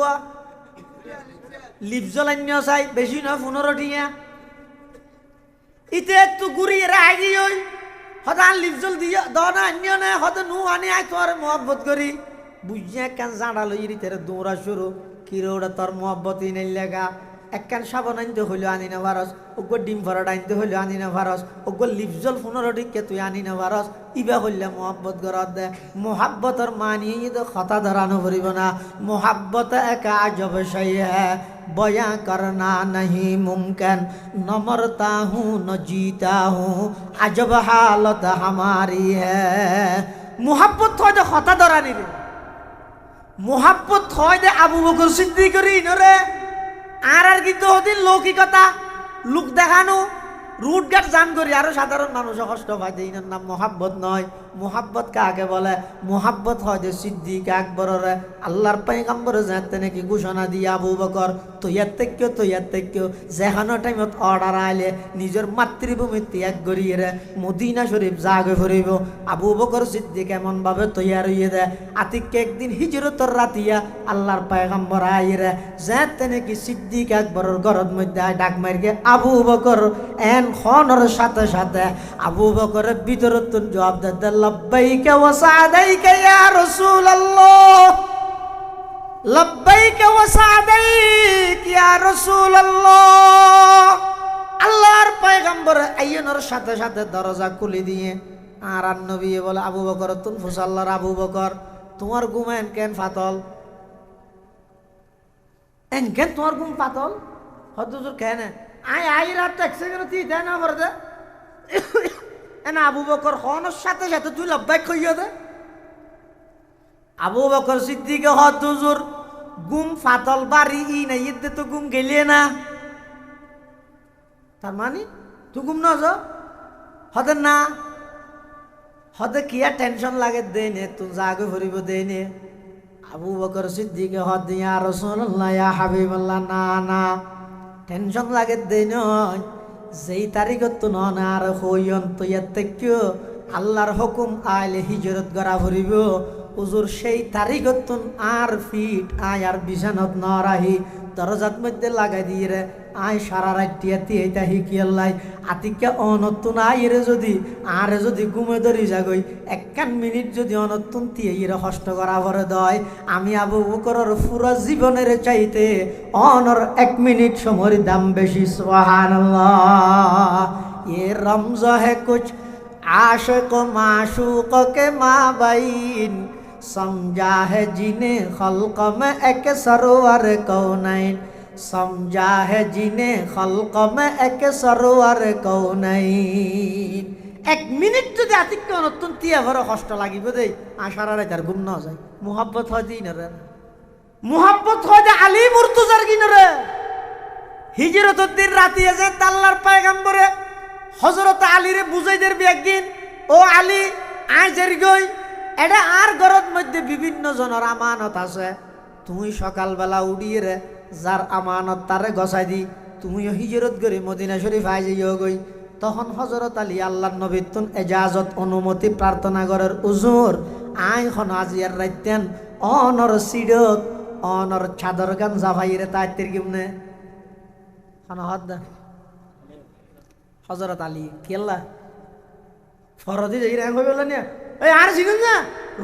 S1: লিপ জ্বলান্য চাই বেশি নয় 15 টিয়া ইতে একটু ঘুরি এরা আগে ওই হতে আন লিপ জল দিয়ে দনা আন্য না হতে নু আনি আয় তোর মোহাব্বত করি বুঝিয়া কেন জাঁড়া লই তেরে দৌড়া শুরু কিরে ওটা তোর মোহাব্বতই নেই লেগা। একখান সাবান আনতে হইলো আনি না ভারস, ওগো ডিম ফরাটা আনতে হইলো আনি না ভারস, ওগো লিপজল 15 টিকে তুই আনি না ভারস। ইবা হইলে মোহাব্বত গরত দে। মোহাব্বতর মানিয়ে তো কথা ধরানো ভরিব না। মোহাব্বত এক আজব শৈ হ্যায় বয়া করনা नहीं मुमकिन, न मरता हूँ न जीता हूँ अजब हालत हमारी है। মোহাব্বত হয় যে কথা ধরানি রে, মোহাব্বত হয় যে আবু বকর সিদ্দিকের ইনরে আর কিন্তু ওদিন লৌকিকতা লোক দেখানো রুটঘাট জান করি আরো সাধারণ মানুষ কষ্ট পায়। এর নাম মোহাব্বত নয়। মোহাব্বত কাকে বলে? মোহাব্বত হয় যে সিদ্দিক আকবরের আল্লাহর পয়গম্বরে যাতে নাকি ঘোষণা দিয়ে আবু বকর তৈয়ার থেকে যেখানো টাইমত অর্ডার আইলে নিজের মাতৃভূমি ত্যাগ করিয়ে রে মদিনা শরীফ জাগে ফুরিব। আবু বকর সিদ্দিক এমন ভাবে তৈয়ার হইয়ে দেয় আতিককে একদিন হিজরতর রাতিয়া আল্লাহর পয়গম্বর আইরে যাতে নাকি সিদ্দিক আকবরের ঘরের মধ্যে ডাক মারিয়ে আবু বকর এন খনর সাথে সাথে আবু বকরের ভিতরত জবাব দেয় লব্বাইকা ওয়া সাদাইকা ইয়া রাসূলুল্লাহ, লব্বাইকা ওয়া সাদাইক ইয়া রাসূলুল্লাহ। আল্লাহর পয়গম্বর আইয়নের সাথে সাথে দরজা খুলে দিয়ে আর নবী বলে আবু বকর তুন ফুসাল্লার আবু বকর তোমার ঘুমেন কেন ফাতল এন কেন তোমার ঘুম পাতল হজুর কেন আই রাত ট্যাক্সি কেন তুই দেয় না করে দে এনা আবু বকর হনের সাথে সাথে তুই লব্বাই খাইয়া দে আবু বকর সিদ্দিকে হদ হুজুর গুম ফাতল বাড়ি ই না ইদে তো গুম গেলিয়ে না তার মানে তুই গুম না যা হদে না হদে কিয়া টেনশন লাগে দে নে তুই জাগে ভরিব দে নে আবু বকর সিদ্দিকে হদ ইয়া রাসূলুল্লাহ ইয়া হাবিবাল্লাহ না না টেনশন লাগে দে নয় যেই তারিখত তো নন আর হইয়ন তো ইয়াতে কিও আল্লাহর হুকুম আইলে হিজরত করা ভরিব হুজুর সেই তারিখত আর ফিট আয় আর বিছানত ন রাহি দরজাত মধ্যে লাগাই দিয়ে রে আয় সারা রাত্রিয়াতি এইটা হিকিয়াল্লাই আতিকা অনতুন আইরে যদি আরে যদি ঘুমে ধরি যাগই একখান মিনিট যদি অনতুন তিয়াইরে হষ্ট করা ভরে দয় আমি আবু বকরের পুরো জীবনের চাইতে অনর 1 মিনিট সময়ের দাম বেশি সুবহানাল্লাহ ये रमज़ है कुछ आशिक माशूक के माबैन समझा है जिन्हें खल्क में एक सरवर कौनैन समझा है जिन्हें खल्क में एक सरवर कौनैन 1 মিনিট যদি আতিক্য নতুন তিয়া ভরে কষ্ট লাগিব দেই আশারা তার ঘুম না যায় মুহাব্বত হয় দিন রে মুহাব্বত হয় দে আলী মুর্তজার কিনরে হিজরতের দিন রাতে যে আল্লাহর পয়গম্বরে হযরত আলীরে বুঝাইদের একদিন ও আলী আয় জের গই এটা আর ঘরের মধ্যে বিভিন্ন জনের আমানত আছে তুই সকালবেলা উড়িয়ে রে যার আমানত তারে গছাই দি তুমিও হিজরত করে মদিনা শরীফ আই যাইও গই তখন হযরত আলী আল্লাহর নবীর তুন ইজাজত অনুমতি প্রার্থনা করার উজুর আই খন আজিয়ার রাইতেন অনর সিডত অনর চাদর গান জাভাইরে তাইতের কিমনে খানা হাত দা হযরত আলী কেল্লা ফরদি যাই রাং হই বললেন না এই আর জিগুন না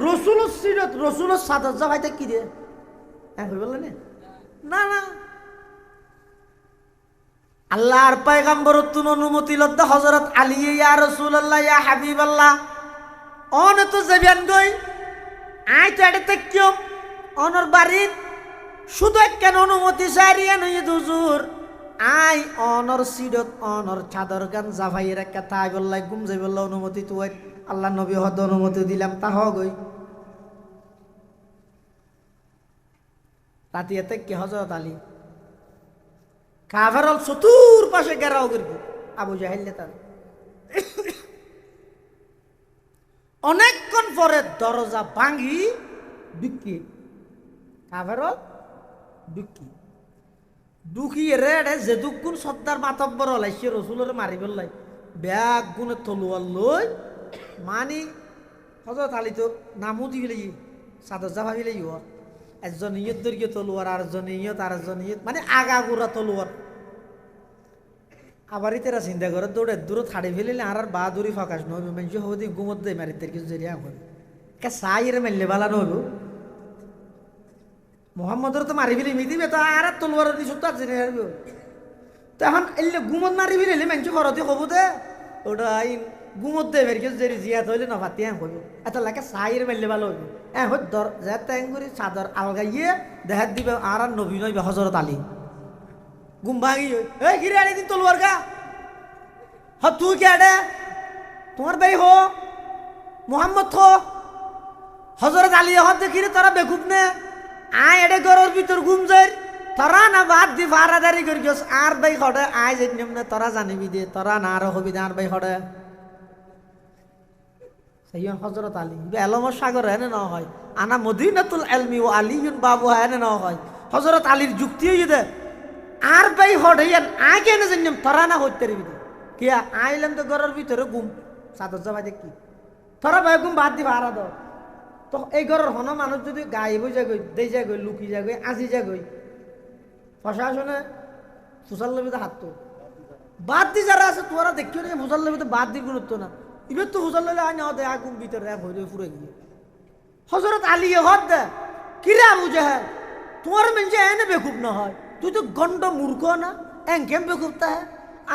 S1: রাসূলুর সিরাত রাসূলুর সাদত জাভাইতে কি দে রাং হই বললেন না না আল্লাহর পয়গম্বর তুন অনুমতি লদ্দা হযরত আলী ইয়া রাসূলুল্লাহ ইয়া হাবিবাল্লাহ অন তো যাবেন গই আই তো এটাতে কিও অনর বাড়ির শুধু কেন অনুমতি চাইরিয়া নই হুজুর আই অনর সিডত অনর চাদর গান জাভাইয়ের একটা তাই বললাই গুম যাই বললা অনুমতি তুই আল্লাহ নবী হদ অনুমতি দিলাম তা হগই রাতিয়াতে কি হযরত আলী কাফেরল চতুর পাশে গেরাও করব আবু জাহেল তার অনেকক্ষণ পরে দরজা ভাঙি দুঃখী কাফেরল দুঃখী দুঃখী রে যে দুগুণ সর্দার মাতব্বর হলাইছে রসুলের মারি ফেললাই ব্যাগ গুণে তলোয়ার লই মানি হযরত আলী তো নামও দি ফেলাই সাদর জাভা ফেলাই একজন ইয়ত দৈর্ঘ্য তলোয়ার আরেকজন ইয়ত আরেকজন ইয়ত মানে আগা গোড়া তলোয়ার আবার ইতেরা চিন্তা করে দৌড়ে দূর থাড়ি ফেলিলে আর বাহাদুরি ফকাশ নহবি মানুষ হবদি গুমত দেয় মারিতের কিছু জরিয়া হয় কে সাইরে মেললে বালা নহব মোহাম্মদর তো মারি ফেলি মিদিবে তো আর তলোয়ার দিছ তো আর জেনে আসবে তো এখন এলে গুমত মারি ফেলিলে মানুষ ঘরতে হব দে ওটা আইন গুমত দেয় বের কিছু জেরি জিয়াত হইলে না ভাতি হইব এত লাগে সাইরে মেললে ভালো হইব হই দর যে ট্যাঙ্গুরি চাদর আলগাইয়ে দেখাত দিবে আর নবী নইবে হযরত আলী গুম ভাঙি এই গিরে আনি দিন তলোয়ার গা হ তুই কে আডে তোমার ভাই হো মোহাম্মদ হো হযরত আলী হদ দেখিরে তোরা বেকুব নে আয় এডে গরর ভিতর ঘুম যায় তোরা না বাদ দি ফারাদারি করি গেছ আর ভাই হডে আয় যে নিয়ম তোরা জানিবি দে তোরা না আর হবি আর ভাই হডে সেইন হযরত আলী এলমর সাগর হেনে না হয় আনা মদিনাতুল ইলমি ও আলীউন বাবু হেনে না হয় হযরত আলীর যুক্তি হই দে আর ভাই হডেন আগে না জানিম তোরা না হইতে রিবি কি আইলাম তো গরর ভিতরে ঘুম সাদর জামা দেখি তোরা ভাই ঘুম বাদ দি ফারা দাও তো এই ঘরের হন মানুষ যদি গায়ে বই যাগই দেই যাগই লুকি যাগই আজি যাগই প্রশাসনে ফুসাল্লবিতে হাত তো বাদ দি যারা আছে তোরা দেখিও না ফুসাল্লবিতে বাদ দি গুরুত্ব না ইবে তো ফুসাল্লবি আয় না দে আগুন ভিতরে এক হইলে ফুরে গিয়ে হযরত আলী হদ দে কিরে আবু জাহেল তোমার মেনছে এনে বেকুব না হয় তুই তো গন্ড মূর্খ না এং কেম বেকুব তা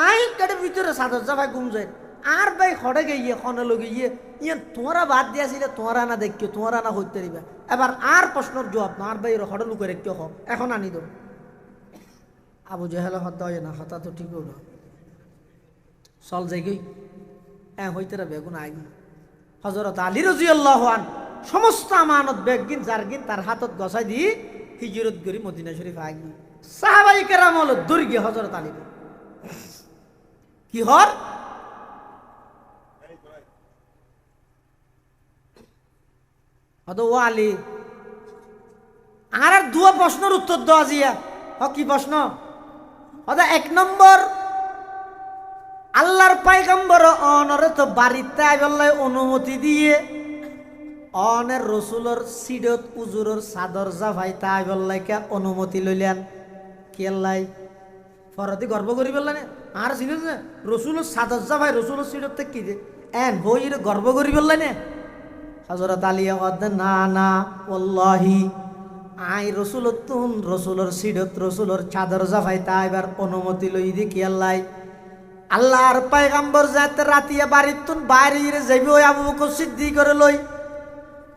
S1: আই কাটে ভিতরে সাদর জাভাই ঘুম যায় আর ভাই হড়ে গিয়ে খনে লগে গিয়ে ইয়ে তোমরা বাদ দিয়েছিলে তোমরা না দেখিও তোমরা না হইতে দিবা এবার আর প্রশ্নের জবাব না আর ভাই হড়ে লুকে রেখে হ এখন আনি দো আবু জাহেল হত্যা হয় না, হত্যা তো ঠিক হলো চল যাই গই হইতে রে বেগুন আগি হযরত আলী রাদিয়াল্লাহু আন সমস্ত আমানত বেগিন জারগিন তার হাতত গছাই দি হিজরত করি মদিনা শরীফ আগি সাহাবায়ে কেরাম হলো দুর্গে হযরত আলী কি হর অত ও আলী আর দুয়া প্রশ্নের উত্তর দেওয়া জিয়া কি প্রশ্ন অত এক নম্বর আল্লাহর পয়গম্বর অনরে তো বাড়িতে আইবল্লাই অনুমতি দিয়ে অনের রসুলর সিডত উজুরর চাদর জাভাইতে আইবল্লাই কে অনুমতি লইলেন কেল্লাই ফরদি গর্ব করি বললেন আর চিনি না রসুলর চাদর জাভাই রসুলর সিডত কি যে এন হইর গর্ব করি বললেন হযরত আলী না না ওয়াল্লাহি আই রসুলতুন রসুলর সিডত রসুলর চাদর জাভাইতে আইবার অনুমতি লই দি কেল্লাই আল্লাহর পয়গম্বর যাতে রাতিয়া বাড়িতুন বাইরে যাইবে ওই আবু বকর সিদ্দিক করে লই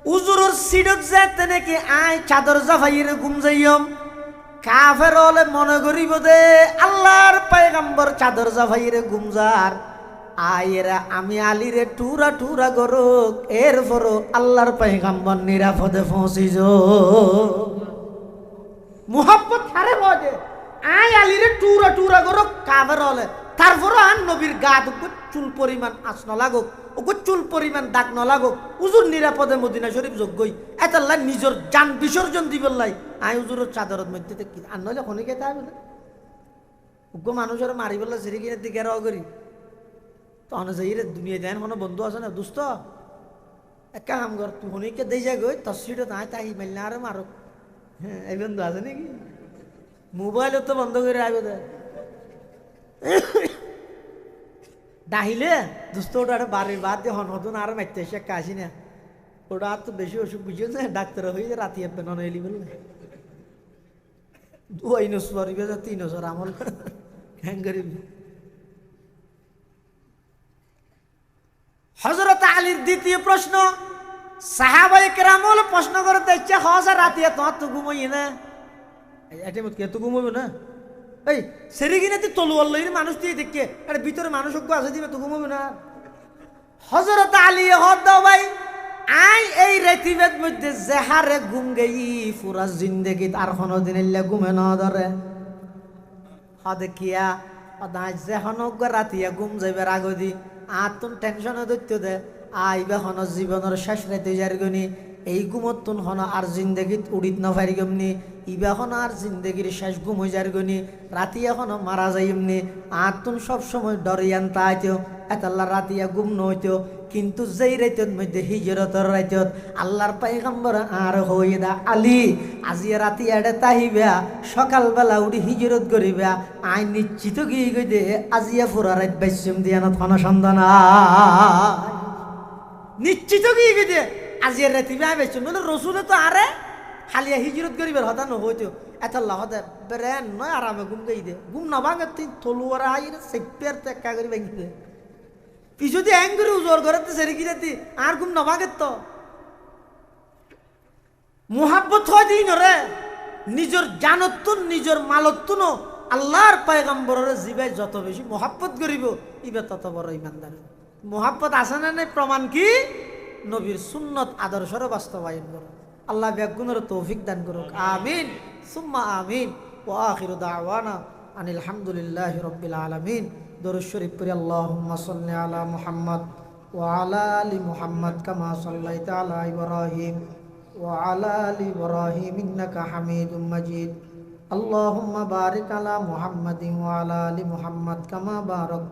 S1: উজুরর সিডক যাতে নাকি আই চাদর জাফাইরে ঘুম যাইম কাফের হলে মনে করিব দে আল্লাহর পয়গম্বর চাদর জাফাইরে ঘুম যার আইরা আমি আলীরে টুরা টুরা গরুক এরপরও আল্লাহর পয়গম্বর নিরাপদে পৌঁছিজ মুহাব্বত হারে বজে আই আলীরে টুরা টুরা গরুক কাফের হলে তারপরও আন নবীর গাত চুল পরিমাণ আঁচ নলাগুক ওকে চুল পরিমাণ দাগ নলাগুক উজুর নিরাপদে মদিনা শরীফ যোগ্যই এতাল্লাই নিজের জান বিসর্জন দিবল্লাই আই উজুরের চাদরের মধ্যে কি আর নইলে খনিকে তাই বলে উগ্র মানুষের মারি বললে সিঁড়ি কিনে দিকে রাও করি তখন যাই রে দুনিয়া দেন কোনো বন্ধু আছে না দুস্থ এক কাম কর তুই খনিকে দেই যা গই তোর সিটে তাই তাই মাইল না আর মারো হ্যাঁ এই বন্ধু আছে নাকি মোবাইলও তো বন্ধ করে আইব দে ডাহিলে দুস্থ ওটা একটা বাড়ির বাদ দিয়ে হন হতো না আর মারতে এসে একটা আসি না ওটা আর তো বেশি অসুখ বুঝিয়ে না ডাক্তার হয়ে রাতি আপনি নন এলি বললে ওই নসরিবে যা 3 বছর আমল হ্যাং করিবি হযরত আলীর দ্বিতীয় প্রশ্ন সাহাবায়ে কেরাম প্রশ্ন করতে ইচ্ছা হওয়া রাতি তোমার তো ঘুমোই না এটা মত কে তো ঘুমোবে না এই সেরে কিনা তুই তলোয়ার লইরে মানুষ তুই দেখে আরে ভিতরে মানুষ আছে দিবে তো ঘুমাবে না হযরত আলী হদ ভাই আই এই রাতিবের মধ্যে জেহারে ঘুম গই পুরা জিন্দেগি আর কোনদিন এলে ঘুমে না ধরে হদে কিয়া অদা যেহনো রাতিয়া ঘুম যাইবার আগদি আর তুন টেনশনে দৈত্য দে আইবা হন জীবনের শেষ রাতে যারগনি এই ঘুমতুন হন আর জিন্দেগিত উড়িত না পারি গমনি ইবা হন আর জিন্দেগির শেষ ঘুম হয়ে যারগনি রাতি এখনো মারা যাইমনি আর তুন সবসময় ডরিয়ান তাইতেও এতাল্লা রাতিয়া ঘুম নইতেও কিন্তু যেই রাইতত মধ্যে হিজরতর রাইতত আল্লাহর পয়গম্বর আর হইদা আলী আজি রাতি এডে তাহিবা সকালবেলা উঠি হিজরত করিবা আই নিশ্চিত গিয়ে গই দে আজিয়া ফুরা রাত বাইসম দিয়ানত হন সন্ধান নিশ্চিত গিয়ে গই দে আজিয়া রাতি বাই বাইসম বলে রসুলে তো আরে হালিয়া হিজরত করিবার হতা নহইতো এতাল্লা হতে বেরেন নয় আরামে ঘুম গাই দে ঘুম না ভাঙে তুই তলুয়ার আইরে সেপ্পের টেক্কা করি ভাঙি দে পিছু দিয়ে হ্যাং করে উজোর ঘরেতে সেরে কি যেতি আর ঘুম নভাগের তো মুহাব্বত হয় দিন রে নিজের জানতুন নিজের মালতুন আল্লাহর পয়গম্বরের জিবাই যত বেশি মুহাব্বত করিব ইবে তত বড় ইমানদার মুহাব্বত আছে না নাই প্রমাণ কি নবীর সুন্নত আদর্শরে বাস্তবায়ন করো আল্লাহ ব্যাগুনের তৌফিক দান করুক আমিন সুম্মা আমিন ওয়া আখিরু দাওয়ানা আনিল হামদুলিল্লাহি রাব্বিল আলামিন দরুদ শরীফ পড়ি আল্লাহুম্মা সাল্লি আলা মুহাম্মদ ওয়া আলা আলি মুহাম্মদ কামা সাল্লাইতা আলা ইব্রাহিম ওয়া আলা আলি ইব্রাহিম ইন্নাকা হামিদুম মাজিদ আল্লাহুম্মা বারিক আলা মুহাম্মাদিন ওয়া আলা আলি মুহাম্মদ কামা বারাক